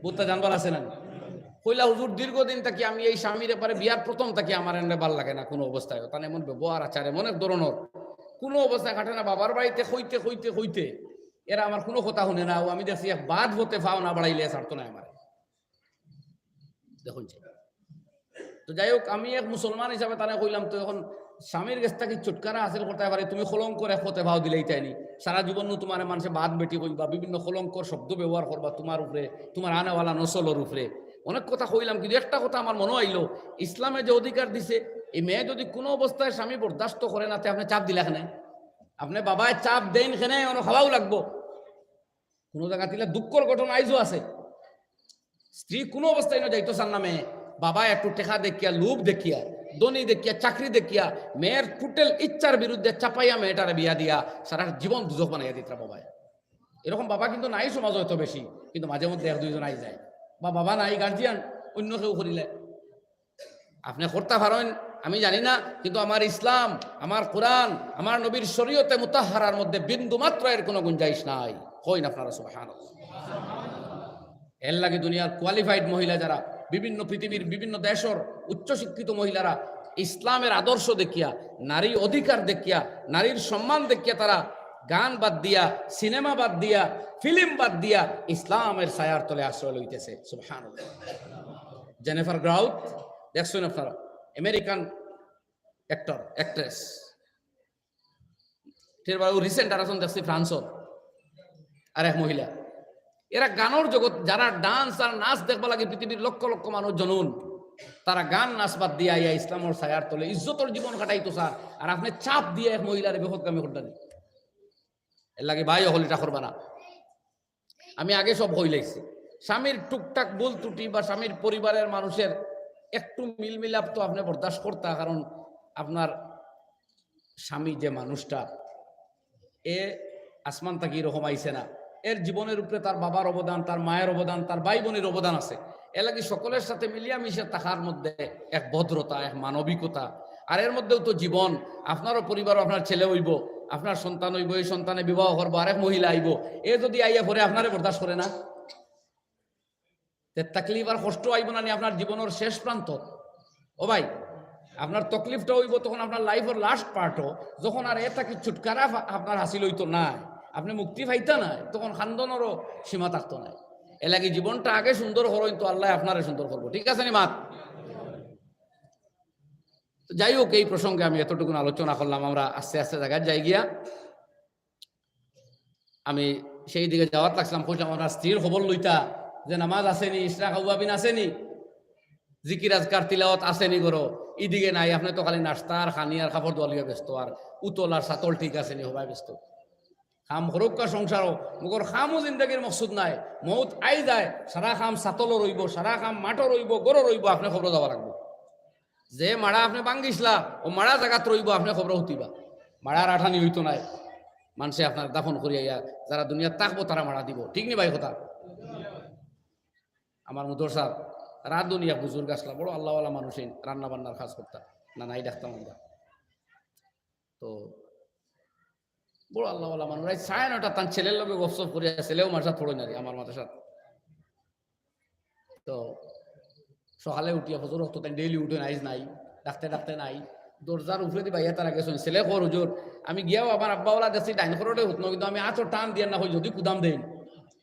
Speaker 1: বুঝতা জানবার আছে না। কইলা হুজুর দীর্ঘদিন থাকি আমি এই স্বামীর ব্যাপারে বিয়ার প্রথম থাকি আমার এনে ভাল লাগে না কোনো অবস্থায়, তার এমন ব্যবহার আচারে মনে ধরনের কোনো অবস্থায় কাটে না। বাবার বাড়িতে হইতে হইতে হইতে এরা আমার কোনো কথা শুনে না, ও আমি দেখছি এক বাদ হতে পাও না বাড়াইলে ছাড়তো না আমার। দেখুন তো যাই হোক, আমি এক মুসলমান হিসাবে তারা কইলাম, তো এখন স্বামীর কাছ থেকে ছুটকারা হাসিল করতে পারে, তুমি কলঙ্কর এক হতে ভাও দিলেই তাইনি, সারা জীবন তোমার মানুষে বাদ বেটি কইবা, বিভিন্ন কলঙ্কর শব্দ ব্যবহার করবা তোমার উপরে, তোমার আনেওয়ালা নসলের উপরে, অনেক কথা কইলাম। কিন্তু একটা কথা আমার মনে আইলো, ইসলামে যে অধিকার দিছে, এই মেয়ে যদি কোনো অবস্থায় স্বামী বরদাস্ত করে না, আপনি চাপ দিলে এখানে, আপনি বাবায় চাপ দেন খেনে অনেক খাওয়াও লাগবো। কোনো জায়গা দিলে দুঃখর ঘটনা আইজও আছে, স্ত্রী কোনো অবস্থায় না যাইতো চান না, মেয়ে বাবা একটু টেকা দেখিয়া, লোভ দেখিয়া, দনি দেখিয়া, চাকরি দেখিয়া মেয়ের টোটাল ইচ্ছার বিরুদ্ধে চাপাইয়া মেয়েটারে বিয়া দিয়া সারা জীবন দুজক বানাইয়া দিতরা বাবায়। এরকম বাবা কিন্তু নাই সমাজ হয়তো বেশি, কিন্তু মাঝে মধ্যে এক দুইজন আই যায়, বা বাবা নাই গার্জিয়ান অন্য কেউ করিলে আপনি করতে পারেন আমি জানি না, কিন্তু আমার ইসলাম, আমার কোরআন, আমার নবীর শরীয়তে মুতাহহারার মধ্যে বিন্দু মাত্র এর কোনো গুঞ্জাইশ নাই। কইন আপনারা সুবহানাল্লাহ। এর লাগে দুনিয়ার কোয়ালিফাইড মহিলা যারা, বিভিন্ন পৃথিবীর বিভিন্ন দেশের উচ্চশিক্ষিত মহিলারা ইসলামের আদর্শ দেখিয়া, নারী অধিকার দেখিয়া, নারীর সম্মান দেখিয়া তারা গান বাদ দিয়া, সিনেমা বাদ দিয়া, ফিল্ম বাদ দিয়া ইসলামের ছায়ার তলে আশ্রয় লইতেছে। সুবহানাল্লাহ। জেনিফার গ্রাউথ দেখছেন আপনারা, আমেরিকান অ্যাক্টর অ্যাক্ট্রেস, রিসেন্ট আর দেখছি ফ্রান্সর আর এক মহিলা, এরা গানের জগৎ, যারা ডান্স আর নাচ দেখবা লাগে পৃথিবীর লক্ষ লক্ষ মানুষ জনুন, তারা গান নাচ বাদ দিয়া ইয়া ইসলামের ছায়ার তলে ইজ্জতর জীবন কাটাইতো স্যার, আর আপনি চাপ দিয়ে এক মহিলার বেহদগামী করতেন। এর লাগে ভাই হলিটা করবা না। আমি আগে সব হই লাগছি, স্বামীর টুকটাক ভুল ত্রুটি বা স্বামীর পরিবারের মানুষের একটু মিলমিলাপ তো আপনি বরদাস্ত করতা, কারণ আপনার স্বামী যে মানুষটা, এ আসমান তাকি এরকম আইছে না, এর জীবনের উপরে তার বাবার অবদান, তার মায়ের অবদান, তার ভাই বোনের অবদান আছে। এর লাগে সকলের সাথে মিলিয়া মিশে থাকার মধ্যে এক ভদ্রতা, এক মানবিকতা, আর এর মধ্যেও তো জীবন, আপনারও পরিবার, আপনার ছেলে হইব, আপনার সন্তান হইব, এই সন্তানে বিবাহ করবো, আরেক মহিলা আইব, এ যদি আইয়া পরে আপনারে বরদাস্ত করে না, তাকলিফ আর কষ্ট আইব না নি আপনার জীবনের শেষ প্রান্ত। ও ভাই, আপনার তকলিফটা হইব তখন আপনার লাইফের লাস্ট পার্টও, যখন আর এটা কি ছুটকারা আপনার হাসিল হইতো না, আপনি মুক্তি পাইতা না, তখন খান্দনেরও সীমা থাকতো না। এ লাগে জীবনটা আগে সুন্দর হরইন তো আল্লাহ আপনারে সুন্দর করবো, ঠিক আছে নি মাত? যাই হোক, এই প্রসঙ্গে আমি এতটুকু আলোচনা করলাম। আমরা আস্তে আস্তে জায়গায় যাই গিয়া, আমি সেই দিকে যাওয়ার লাগছিলাম, কইলাম আপনার স্ত্রীর খবর লইতা, যে নামাজ আসেনি, ইশরাক আউয়াবিন আসেনি, জিকির আজকার তিলাওয়াত আসেনি করো, ইদিকে নাই, আপনি তো খালি নাস্তা আর খানি আর কাপড় দোয়ালিয়া ব্যস্ত, আর উতল আর সাতল ঠিক আসেনি, হবাই ব্যস্ত। খাম হরক্কা সংসারও মুখর খামও জিন্দগির মকসুদ নাই, মৌত আই যায়, সারা খাম সাতলও রইব, সারা খাম মাঠও রইব, গরো রইব, আপনি খবর যাওয়া লাগবো। যে মাড়া আপনি বাঙ্গিসলা, ও মাড়া জায়গাত রইব, আপনি খবর হতিবা। মাড়ার আঠানি হইতো নাই, মানুষে আপনার দাফন করিয়া যারা দুনিয়া থাকবো তারা মারা দিব, ঠিক নি ভাই কথা? আমার মুদর সাহেব রাত দুনিয়া বুজুর্গ আসলা, বড় আল্লাহওয়ালা মানুষ, রান্না বান্নার কাজ করতাম না, নাই ডাকতাম আমরা, তো বড় আল্লাহওয়ালা মানুষ। সাড়ে 9টা তার ছেলের লোকে গপসপ করিয়া, ছেলেও মার সাথে পড়ে না আমার মাথার সাথে। তো সকালে উঠিয়া ফজর হতো, তাই ডেইলি উঠে নাইজ নাই, ডাকতে ডাকতে নাই, দরজার উপরে দি ভাইয়া তারা গেছেন, ছেলে খর হুজুর, আমি গিয়াও আমার আব্বাওয়ালা দেখছি ডাইন খরটে হতো না, কিন্তু আমি আচো টান দিয়ে না হই যদি কুদাম দেন,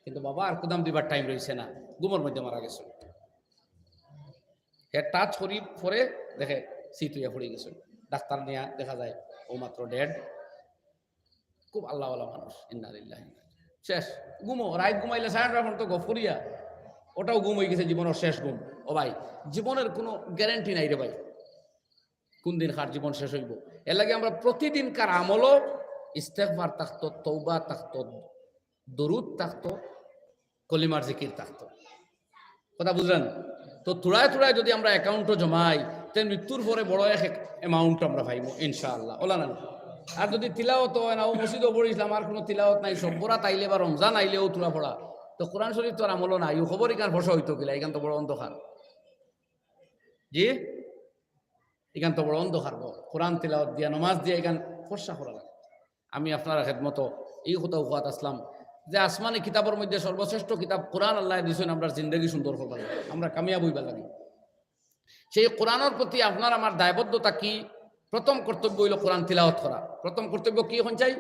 Speaker 1: কিন্তু বাবা আর কুদাম দিবার টাইম রয়েছে না, গুমর মধ্যে মারা গেছে। হে টাচ করি পরে দেখে সিতুইয়া পড়ে গেছে, ডাক্তার নিয়ে দেখা যায় ও মাত্র ডেড। খুব আল্লাহওয়ালা মানুষ, ইন্না লিল্লাহি, শেষ ঘুমো, রাত ঘুমাইলে 9:30 তো গফরিয়া ওটাও ঘুম হয়ে গেছে, জীবনের শেষ ঘুম। ও ভাই, জীবনের কোনো গ্যারান্টি নাই রে ভাই, কোন দিন কার জীবন শেষ হইব। এর লাগে আমরা প্রতিদিনকার আমলও ইস্তেগফার থাকতো, তওবা থাকতো, দরুদ থাকতো, কলিমার জিকির থাকতো। কথা বুঝলেন? তো থোড়ায় থোড়ায় যদি আমরা অ্যাকাউন্টও জমাই, তাই মৃত্যুর পরে বড় এক অ্যামাউন্ট আমরা পাইব ইনশাআল্লাহ, ওলা না। আর যদি তিলাওয়াত হয় না, ও মসজিদও পড়িছিলাম আর কোনো তিলাওয়াত নাই, সব বড়া তাইলে বা রমজান আইলেও তুলা পড়া, তো কোরআন শরীফ তো আর আমলও নাই, ও খবরই কার ফসা হইতো কিলা, এখান তো বড় অন্ধকার। জি, এখান তো বড় অন্ধকার গো, কোরআন তিলাওয়াত দিয়া নমাজ দিয়া এখান ফর্সা করা লাগে। আমি আপনার খেদমত এই কথা উপাত আসলাম যে আসমানি কিতাবের মধ্যে সর্বশ্রেষ্ঠ কিতাব কোরআন আল্লাহ দিয়েছেন, আমরা জিন্দগি সুন্দর করবার লাগে, আমরা কামিয়াব হইবার লাগে। সেই কোরআনের প্রতি আপনার আমার দায়বদ্ধতা কি? প্রথম কর্তব্য হইল কোরআন তিলাওয়াত করা। প্রথম কর্তব্য কি হন চাই?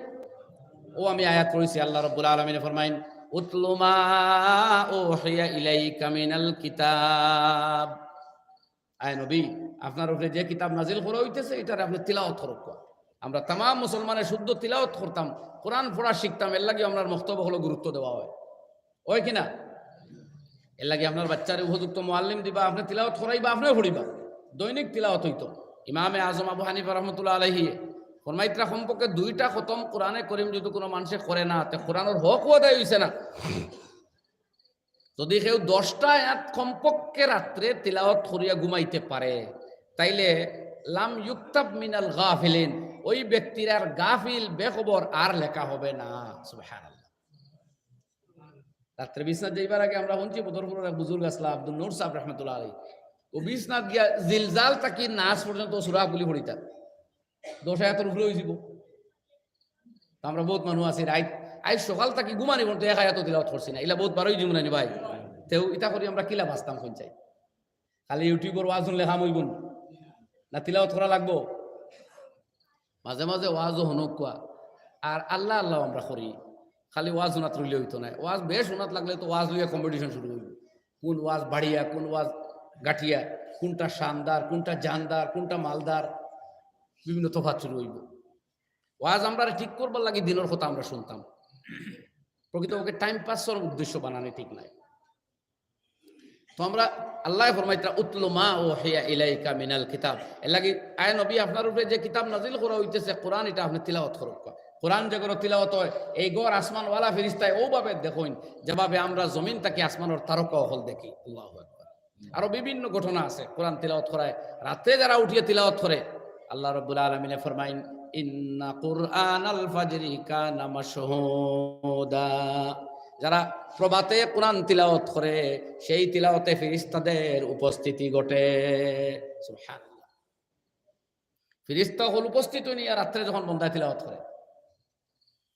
Speaker 1: ও আমি আয়াত পড়েছি, আল্লাহ রাব্বুল আলামিন ফরমাইন, উতলু মা উহিয়া ইলাইকা মিনাল কিতাব। আয় নবী, আপনার উপরে যে কিতাব নাজিল করা হইতেছে এটার আপনি তিলাওয়াত করুন। আমরা তাম মুসলমানের শুদ্ধ তিলাওয়াত করতাম, কোরআন পড়া শিখতাম, এর লাগে আপনার বক্তব্য হলো গুরুত্ব দেওয়া হয়, ওই কিনা? এর লাগে আপনার বাচ্চারে উপযুক্ত মুআল্লিম দিবা, আপনি তিলাওয়াত করাইবা, আপনিও পড়িবা, দৈনিক তিলাওয়াত হইতো। ইমামে আজম আবু হানিফা রাহমাতুল্লাহ আলাইহি ফরমাইত্রা সম্পর্কে 2টা খতম কোরআনে করিম যদি কোনো মানুষে করে না, তে কোরআনের হক আদায় হইছে না। যদি কেউ 10টা আয়াত কমপক্ষে রাত্রে তিলাওয়াত করিয়া ঘুমাইতে পারে, তাইলে লাম ইউক্তাব মিনাল গাফিলিন, ওই ব্যক্তির আর গাফিল বেখবর আর লেখা হবে না। সুবহানাল্লাহ। রাত্রে বিছনাত যাইবার আগে আমরা শুনছি বদরপুরের এক বুজুর্গ আসলা আব্দুল নূর সাহেব রহমতুল্লাহ আলাইহি, ও বিছনাত গিয়া জিলজাল তাকি নাস পর্যন্ত সূরা গুলি পড়িতা, 10 আয়াতের উপরে হইছিল। আমরা বহুত মানুষ আছি রাইত আই সকাল তাকি ঘুমানি পর্যন্ত 1 আয়াত তিলাওয়াত করছি না, ইলা বহুত বারোই জীবনানি ভাই। তেও ইটা করি আমরা কিলা বাঁচতাম কোন চাই? খালি ইউটিউবের ওয়াজ শুনলে কাম হইব না, তিলাওয়াত করা লাগবো। মাঝে মাঝে ওয়াজও হনুক কোয়া, আর আল্লাহ আল্লাহ আমরা করি, খালি ওয়াজ শোনাত রইলে হইতো না। ওয়াজ বেশ শোনাত লাগলে তো ওয়াজ লইয়া কম্পিটিশন শুরু হইব, কোন ওয়াজ বাড়িয়া, কোন ওয়াজ গাঠিয়া, কোনটা শানদার, কোনটা জানদার, কোনটা মালদার, বিভিন্ন তফাৎ শুরু হইব। ওয়াজ আমরা ঠিক করবার লাগে দিনের কথা আমরা শুনতাম, প্রকৃতপক্ষে টাইম পাসের উদ্দেশ্য বানানো ঠিক নাই। তো আমরা আল্লাহ ফরমাইতা উতলু মা উহিয়া ইলাইকা মিনাল কিতাব, এর লাগি আয় নবী আপনার উপরে যে কিতাব নাজিল করা হইতেছে কোরআন, এটা আপনি তিলাওয়াত করুন। কোরআন যে কোনো তিলাওয়াত হয়, এই গড় আসমান ওয়ালা ফেরেশতায় ওভাবে দেখুন যেভাবে আমরা জমিন তাকে আসমানের তারকা হল দেখি। আল্লাহু আকবার। আরো বিভিন্ন ঘটনা আছে কোরআন তিলাওয়াত করায়, রাতে যারা উঠিয়ে তিলাওয়াত করে, আল্লাহ রাব্বুল আলামিন ফরমাইন, ইন্না কুরআনাল ফাজরি কানা মাশহুদা, যারা প্রভাতে কোরআন তিলাওয়াত করে সেই তিলাওয়াতে ফেরেশতাদের উপস্থিতি ঘটে। সুবহানাল্লাহ। ফেরেশতা হল উপস্থিত নিয়ে রাত্রে যখন বন্দায় তিলাওয়াত করে।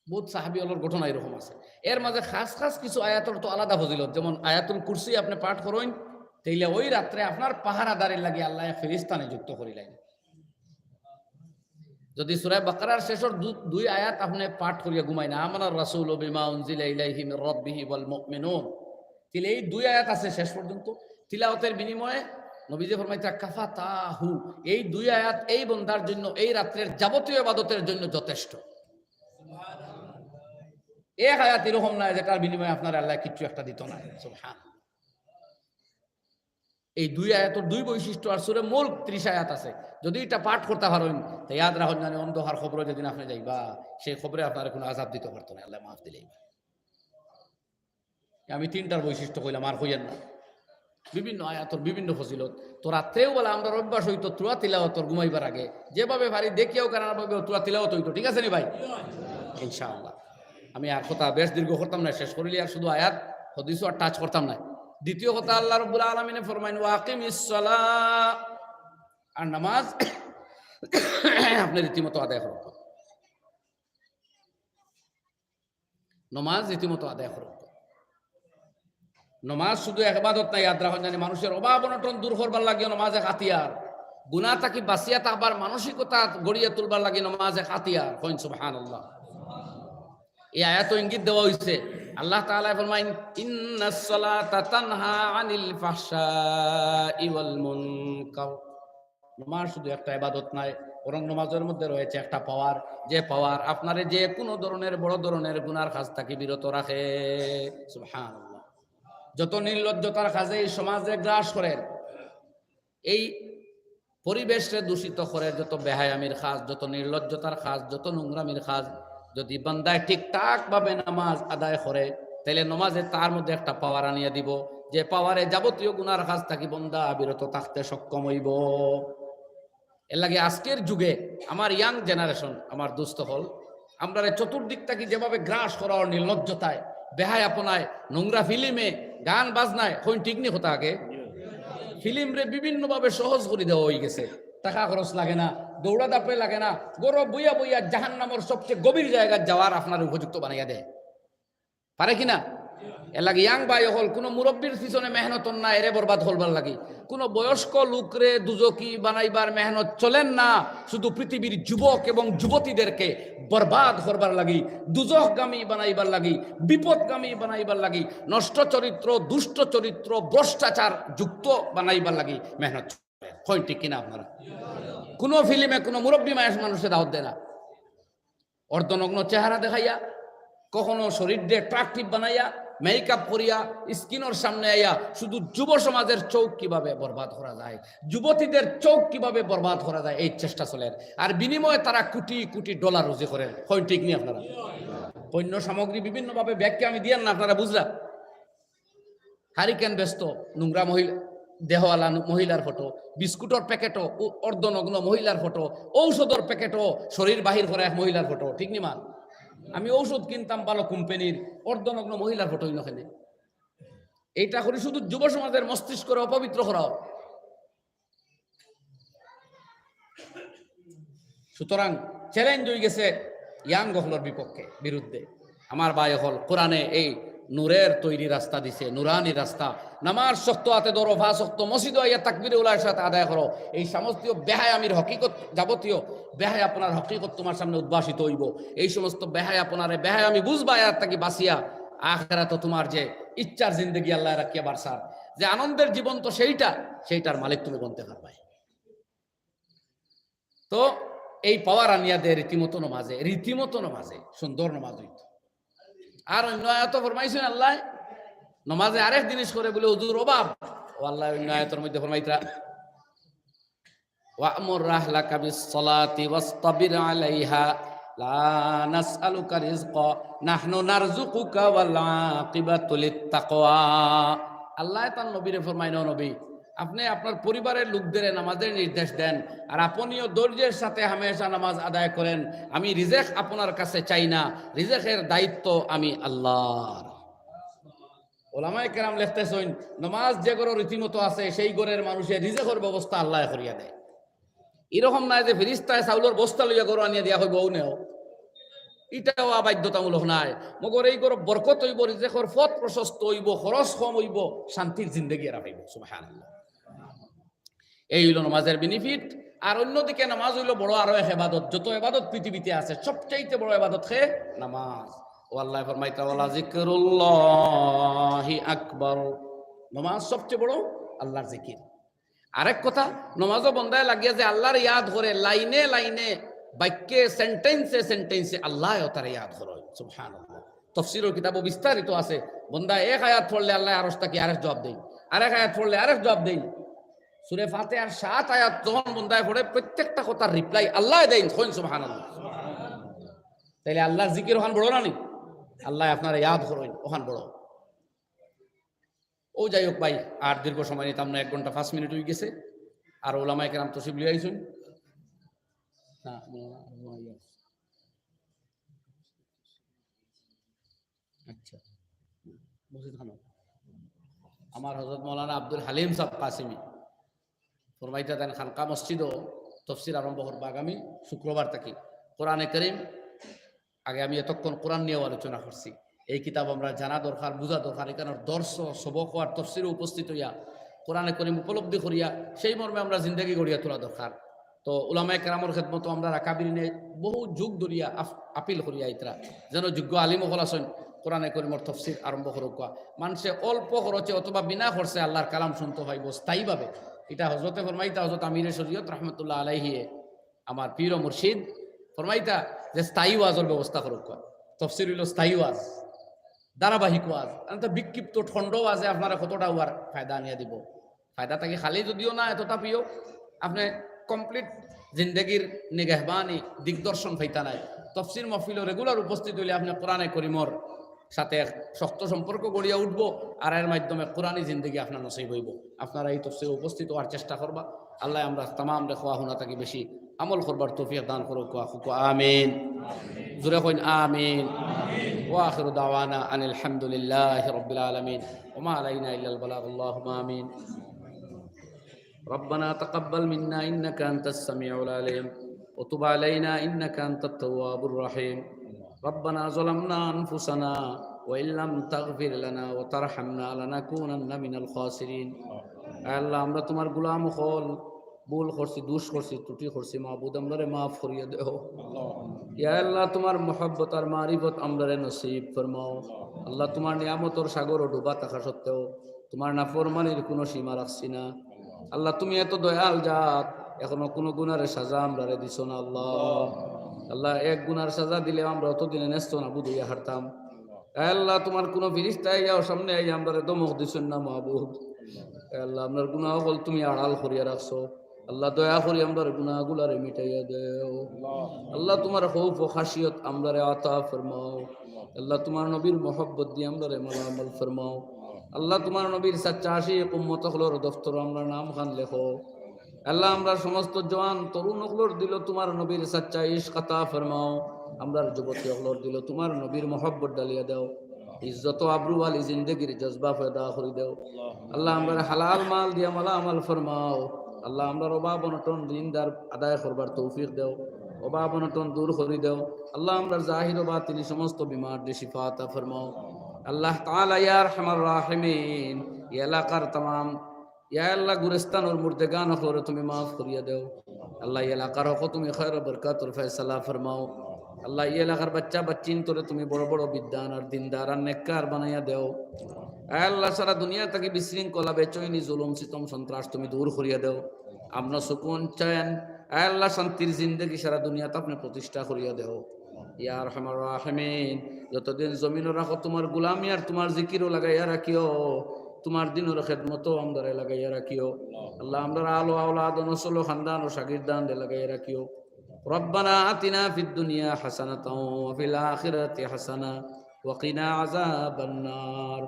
Speaker 1: বহুত সাহাবী হলোর ঘটনা এরকম আছে। এর মাঝে খাস খাস কিছু আয়াতের তো আলাদা ফজিলত, যেমন আয়াতুল কুরসি আপনি পাঠ করেন, তাইলে ওই রাত্রে আপনার পাহারাদারের লাগে আল্লাহ ফেরেশতা নিযুক্ত করিলেন। যদি সূরা বাকারার শেষের 2 আয়াত আপনি পাঠ করিয়া ঘুমাই না, আমানার রাসূলু বিমা উনজিলা ইলাইহি মির রাব্বিহি ওয়াল মুমিনুন, তাহলে এই 2 আয়াত আছে শেষ পর্যন্ত, তিলাওয়াতের বিনিময়ে নবীজি ফরমাইতা কাফাতাহু, এই 2 আয়াত এই বান্দার জন্য এই রাত্রের যাবতীয় ইবাদতের জন্য যথেষ্ট। সুবহানাল্লাহ। এক আয়াত এরকম না যেটার বিনিময়ে আপনার আল্লাহ কিছু একটা দিত না। সুবহানাল্লাহ। এই 2 আয়াতের 2 বৈশিষ্ট্য, আর সূরা মুলক 30 আয়াত আছে। যদি এটা পাঠ করতে পারেন তো ইয়াদ রাখুন, জানি অন্ধকার খবরে যেদিন আপনি যাইবা সেই খবরে আপনার কোনো আযাব দিতে পারতো না, আল্লাহ মাফ দিলেই। আমি 3টার বৈশিষ্ট্য কইলাম, আর কইয়েন না। বিভিন্ন আয়াতর বিভিন্ন ফজিলত। তো রাত্রেও বলে আমরা অভ্যাস হইতো তুরা তিলাওয়াতর ঘুমাইবার আগে যেভাবে পারি দেখিয়াও কারণ ভাবে তুরা তিলাওয়াত হইতো, ঠিক আছে নি ভাই? ইনশাআল্লাহ। আমি আর কথা বেশ দীর্ঘ করতাম না, শেষ করিলে আর শুধু আয়াত হাদিসও আর টাচ করতাম না। দ্বিতীয় কথা, আল্লাহ রাব্বুল আলামিন ফরমাইন ওয়াকিমিস সালাহ, আর নামাজ আপনি রীতিমতো আদায় করুন। নামাজ রীতিমতো আদায় করুন। নামাজ শুধু ইবাদত না, ইয়াদ রাখুন, জানি মানুষের অভাব অনটন দূর করবার লাগে নামাজ এক হাতিয়ার, গুনাহ থাকি বাঁচিয়া থাকবার মানসিকতা গড়িয়ে তুলবার লাগে নামাজ এক হাতিয়ার। কইন সুবহানাল্লাহ। এই আয়াত ইঙ্গিত দেওয়া হয়েছে, আল্লাহ তাআলা ফরমাইন ইন্নাস সালাতা তানহা আনিল ফাহশাই ওয়াল মুনকার। নামাজ শুধু একটা ইবাদত নয়, বরং নামাজের মধ্যে রয়েছে একটা পাওয়ার, যে পাওয়ার আপনারে যে কোনো ধরনের বড় ধরনের গুনার কাজ থেকে বিরত রাখে। সুবহানাল্লাহ। যত নির্লজ্জতার কাজে এই সমাজে গ্রাস করেন, এই পরিবেশে দূষিত করে, যত বেহায়ামির কাজ, যত নির্লজ্জতার কাজ, যত নোংরামির কাজ, যদি বান্দায় ঠিকঠাক ভাবে নামাজ আদায় করে, তাহলে নমাজে তার মধ্যে একটা পাওয়ার আনিয়ে দিব, যে পাওয়ারে যাবতীয় গুনার কাজ থাকি বন্দা বিরত থাকতে সক্ষম হইব। এর লাগে আজকের যুগে আমার ইয়াং জেনারেশন, আমার দুস্থ হল, আমরা চতুর্দিক থেকে যেভাবে গ্রাস করা, নির্লজ্জতায়, বেহায়াপনায়, নোংরা ফিল্মে, গান বাজনায়, কোন ঠিক নি হতা আগে ফিল্ম রে বিভিন্নভাবে সহজ করে দেওয়া হয়ে গেছে। টাকা খরচ লাগে না, দৌড়া দাপড়ে লাগে না, গৌরব বইয়া বইয়া জাহান্নামের সবচেয়ে গভীর জায়গায় যাওয়ার আপনার উপযুক্ত বানাইয়া দেয়, পারে কিনা? এর লাগে ইয়াং ভাই হল, কোনো মুরব্বীর পিছনে মেহনত না, এরে বরবাদ হলবার লাগি, কোনো বয়স্ক লোকরে দুজকি বানাইবার মেহনত চলেন না, শুধু পৃথিবীর যুবক এবং যুবতীদেরকে বরবাদ করবার লাগি, দুজকগামী বানাইবার লাগি, বিপদগামী বানাইবার লাগি, নষ্ট চরিত্র, দুষ্ট চরিত্র, ভ্রষ্টাচার যুক্ত বানাইবার লাগি মেহনত হয়, ঠিক কিনা আপনারা? কোনো ফিল্মে কোনো মুরব্বী মানুষের দাওয়াত দেয় না, অর্ধনগ্ন চেহারা দেখাইয়া, কখনো শরীর দিয়ে অ্যাট্রাকটিভ বানাইয়া, মেকআপ করিয়া স্কিনের সামনে আইয়া শুধু যুব সমাজের চোখ কিভাবে বরবাদ করা যায়, যুবতীদের চোখ কিভাবে বরবাদ করা যায়, এই চেষ্টা চলে। আর বিনিময়ে তারা কোটি কোটি ডলার রুজি করেন, হয় ঠিক নেই আপনারা? পণ্য সামগ্রী বিভিন্নভাবে ব্যাখ্যা আমি দিয়েন না, আপনারা বুঝলা? হারিকেন ব্যস্ত, নোংরা মহিলা দেহওয়ালা মহিলার ফটো, বিস্কুটের প্যাকেটও অর্ধনগ্ন মহিলার ফটো, ঔষধের প্যাকেটও শরীর বাহির করা এক মহিলার ফটো, ঠিক নি মান? আমি ঔষধ কিনতাম ভালো কোম্পানির, অর্ধনগ্ন মহিলার ফটো ওখানে। এইটা করে শুধু যুব সমাজের মস্তিষ্ক অপবিত্র করাও। সুতরাং চ্যালেঞ্জ হয়ে গেছে ইয়াং গহলর বিরুদ্ধে। আমার ভাই হল কোরআনে এই নূরের তৈরি রাস্তা দিছে, নুরানি রাস্তা। নামাজ শক্ত হাতে ধরো, ভা শক্ত মসজিদ আইয়া তাকবীরে উলার সাথে আদায় করো। এই সমস্ত বেহায়ামির হকিকত, যাবতীয় বেহায় আপনার হকিকত তোমার সামনে উদ্ভাসিত হইব। এই সমস্ত বেহায় আপনারে বেহায়ামি বুঝবা, আর তাকে বাঁচিয়া আখেরা তো তোমার যে ইচ্ছার জিন্দগি আল্লাহ রাখিয়া বারসার, যে আনন্দের জীবন তো সেইটার মালিক তুমি বনতে পারবে। তো এই পাওয়ার আনিয়া দেয় রীতিমতো নমাজে সুন্দর নমাজ হইত। আর অন্য আয়াত ফরমাইছেন আল্লাহ নমাজে আরেক জিনিস করে বলে হুজুর অভাব, ও আল্লাহ অন্য আয়াতের মধ্যে ফরমাইতরা ওয়া'মুর রাহলাকা বিস-সালাতি ওয়াসতাবির আলাইহা লা নাসআলুকা রিজকা নাহনু নারযুকুকা ওয়াল আকিবাতু লিত-তাকওয়া। আল্লাহ তার নবীরে ফরমাইনো, নবী আপনি আপনার পরিবারের লোকদের নামাজের নির্দেশ দেন, আর আপনিও ধৈর্যের সাথে হামেশা নামাজ আদায় করেন। আমি রিজেক আপনার কাছে চাই না, রিজেকের দায়িত্ব আমি আল্লাহর। ওলামায়ে কেরাম লিখতেছেন, নামাজ যে ঘরের রীতিমতো আছে সেই ঘরের মানুষের রিজেকের ব্যবস্থা আল্লাহ করিয়া দেয়। এরকম নাই যে ফেরেশতায় চাউলের বস্তা লইয়া ঘর আনিয়া দিয়া হইব, ও নেও, এটাও বাধ্যতামূলক নাই। মগর এই ঘর বরকত হইব, রিজেকের পথ প্রশস্ত হইব, খরচ কম হইব, শান্তির জিন্দগি এরা পাইব। সুবহানাল্লাহ। এই হইল নামাজের বেনিফিট। আর অন্যদিকে নামাজ হইল বড় আরো এক ইবাদত। যত ইবাদত পৃথিবীতে আছে সবচাইতে বড় ইবাদত হে নামাজ। ও আল্লাহ ফরমাইতা ওয়ালা যিকরুল্লাহি আকবার, নামাজ সবচেয়ে বড় আল্লাহর জিকির। আরেক কথা, নামাজও বন্দায় লাগিয়া যে আল্লাহর ইয়াদ করে, লাইনে লাইনে, বাক্যে, সেন্টেন্সে আল্লাহ তার ইয়াদ করে। সুবহানাল্লাহ। তাফসীরের কিতাবও বিস্তারিত আছে। বন্দা এক আয়াত পড়লে আল্লাহ আরশটাকে আরেক জবাব দেয়, আরেক আয়াত পড়লে আরেক জবাব দেয়। সূরা ফাতিহার 7 আয়াত যখন বন্দায় পড়ে, প্রত্যেকটা কথার রিপ্লাই আল্লাহ দেন। সুবহানাল্লাহ। তাইলে আল্লাহর জিকির ওখান বড় না নি? আল্লাহ আপনারা ইয়াদ করেন, ওখান বড়। ও যাই হোক ভাই, আর দীর্ঘ সময় নিতাম না, 1 ঘন্টা 5 মিনিট হয়ে গেছে। আর ওলামায়ে কেরাম তশরিফ লিয়ে আইছেন। আচ্ছা, আমার হযরত মাওলানা আব্দুল হালিম সাহেব কাসিমি ফরমাইতা দেন, খানকা মসজিদও তফসির আরম্ভ করবো আগামী শুক্রবার থেকে। কোরআনে কারীম, আগে আমি এতক্ষণ কোরআন নিয়েও আলোচনা করছি। এই কিতাব আমরা জানা দরকার, বুঝা দরকার। এখানে দর্শ, সবক আর তফসিরে উপস্থিত হইয়া কোরআনে কারীম উপলব্ধি করিয়া সেই মর্মে আমরা জিন্দগি গড়িয়া তোলা দরকার। তো উলামায়ে কেরামের খেদমত আমরা রাকাবিরিনে বহু যুগ ধরিয়া আপিল করিয়া ইতরা যেন যোগ্য আলিম হল আসেন কোরআনে কারীমের তফসির আরম্ভ করুক। মানুষে অল্প খরচে অথবা বিনা খরচে আল্লাহর কালাম শুনতে পাইব স্থায়ীভাবে। এটা হযরতে ফরমাইতা, হযরত আমিরে শরীয়ত রহমতুল্লাহ আলাইহি, আমার পীর ও মুর্শিদ ফরমাইতা যে স্থায়ী ওয়াজের ব্যবস্থা করুক। তফসির হইল স্থায়ী ওয়াজ। ধারাবাহিক ওয়াজ তো বিক্ষিপ্ত ঠণ্ড ওয়াজে আপনারা কতটা ওয়ার ফায়দা নিয়ে দিব ফায়দা থাকি খালি যদিও না এতটা প্রিয় আপনি কমপ্লিট জিন্দগির নিগাহবানি দিগদর্শন পাইতা নাই তফসির মহফিল রেগুলার উপস্থিত হইলে আপনি কোরআনে করিমর সাথে এক শক্ত সম্পর্ক গড়িয়া উঠবো আর এর মাধ্যমে কোরআনী জিন্দগি আপনার নসিব হইব আপনারা এই তফসিরে উপস্থিত হওয়ার চেষ্টা করবা আল্লাহ আমরা তামাম রেখা হুনা থাকি বেশি আমল করবার তৌফিক দান করুক আমিন জোরে কইন আমিন واخر دعوانا ان الحمد لله رب العالمين وما علينا الا البلاغ اللهم امين ربنا تقبل منا انك انت السميع العليم وتب علينا انك انت التواب الرحيم ربنا ظلمنا انفسنا وان لم تغفر لنا وترحمنا لنكونن من الخاسرين আল্লাহ আমরা তোমার গোলাম হল ভুল করছি দুষ করছি ত্রুটি করছি মাহবুদ আমরারে মাফ করিয়ে দেও ইয়া আল্লাহ তোমার মোহাব্বত আর মারিফত আমরারে নসিব ফরমাও আল্লাহ তোমার নিয়ামতর সাগর ডুবা থাকা সত্ত্বেও তোমার নাফরমানির কোনো সীমা রাখছি না আল্লাহ তুমি এত দয়াল জাত এখনো কোনো গুনার সাজা আমরারে দিছো না আল্লাহ আল্লাহ এক গুনার সাজা দিলে আমরা অতদিনে নেস্ত না বুধ হইয়া হারতাম আল্লাহ তোমার কোনো ফিরিস্তা আইয়াও সামনে আইয়া আমরারে দমক দিছেন না মাহবুদ আল্লাহ আপনার গুনাহ বল তুমি আড়াল করিয়া রাখছো আল্লাহ দয়া করি আমরার গুনাহগুলারে মিটাইয়া দেও আল্লাহ তোমার খৌফ ও খাসিয়ত আমরারে আতা ফরমাও আল্লাহ তোমার নবীর মোহব্বত দিয়ে আমরারে মালামাল ফরমাও আল্লাহ তোমার নবীর সাচ্চা আশিক উম্মত হলোর দফতর আমরা নাম খান লেখো আল্লাহ আমরা সমস্ত জওয়ান তরুণ হলোর দিল তোমার নবীর সাচ্চা ইশক আতা ফরমাও আমরার যুবতী হলোর দিল তোমার নবীর মোহব্বত ডালিয়া দাও ইজ্জত আবরু ওয়ালি জিন্দেগির জজবা পয়দা করে দাও আল্লাহ আমরা হালাল মাল দিয়া মালা আমাল ফরমাও আল্লাহ আমরা অভাব অনটন দিনদার আদায় করবার তৌফিক দেও অভাব অনটন দূর করে দেও আল্লাহ আমরা জাহির বা তিনি সমস্ত বিমার দে শিফা আতা ফরমাও আল্লাহ তাআলা ইয়া আরহামার রাহিমিন এই এলাকার तमाम ইয়া আল্লাহ গুরস্তান ওর মুর্দেগান হরে তুমি maaf করিয়া দেও আল্লাহ এই এলাকার হক তুমি খায়র বরকত আর ফয়সালা ফরমাও আল্লাহ এই এলাকার বাচ্চা বাচ্চিন তোরে তুমি বড় বড় বিদ্যান আর দিনদার আর নেককার বানাইয়া দেও আল্লাহ সারা দুনিয়া থেকে বিশৃঙ্খলা বেচৈনি জুলুম সিতম সন্ত্রাস তুমি দূর করিয়া দেও আমরা সুকুন চান আল্লাহ শান্তির জিন্দেগি সারা দুনিয়াতে আপনি প্রতিষ্ঠা করিয়া দেও ইয়া আরহামার রাহিমিন যতদিন জমিন রাখো তোমার গোলামি আর তোমার জিকিরও লাগাইয়া রাখিও তোমার দিনের খেদমতও আমদারে লাগাইয়া রাখিও আল্লাহ আমরা আলো আওলাদ ও নসল ও খানদান ও শাগিরদান লাগাইয়া রাখিও ربنا آتنا في الدنيا حسنة وفي الآخرة حسنة وقنا عذاب النار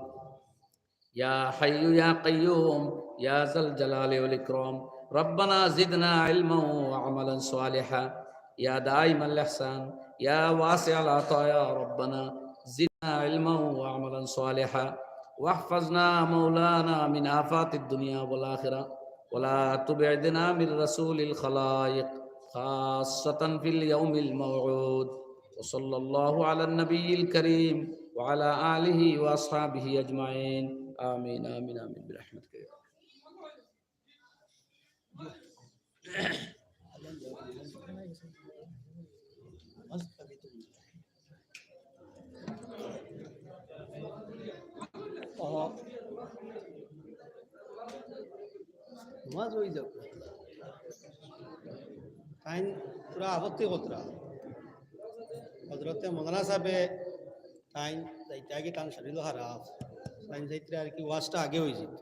Speaker 1: يا حي يا قيوم يا ذا الجلال والإكرام ربنا زدنا علما وعملا صالحا يا دائم الإحسان يا واسع العطاء يا ربنا زدنا علما وعملا صالحا واحفظنا مولانا من آفات الدنيا والآخرة ولا تبعدنا من رسول الخلائق خاصة في اليوم الموعود وصلى الله على النبي الكريم وعلى آله وأصحابه أجمعين آمين آمين آمين برحمتك يا
Speaker 2: নমাজ হয়ে যাও তাই পুরা আপত্তি কতরা হজরতে মৌলানা সাহেবে তাই যাইতে আগে টান শরীর খারাপ তাই যাইতে আর কি ওয়াজটা আগে হয়ে যেত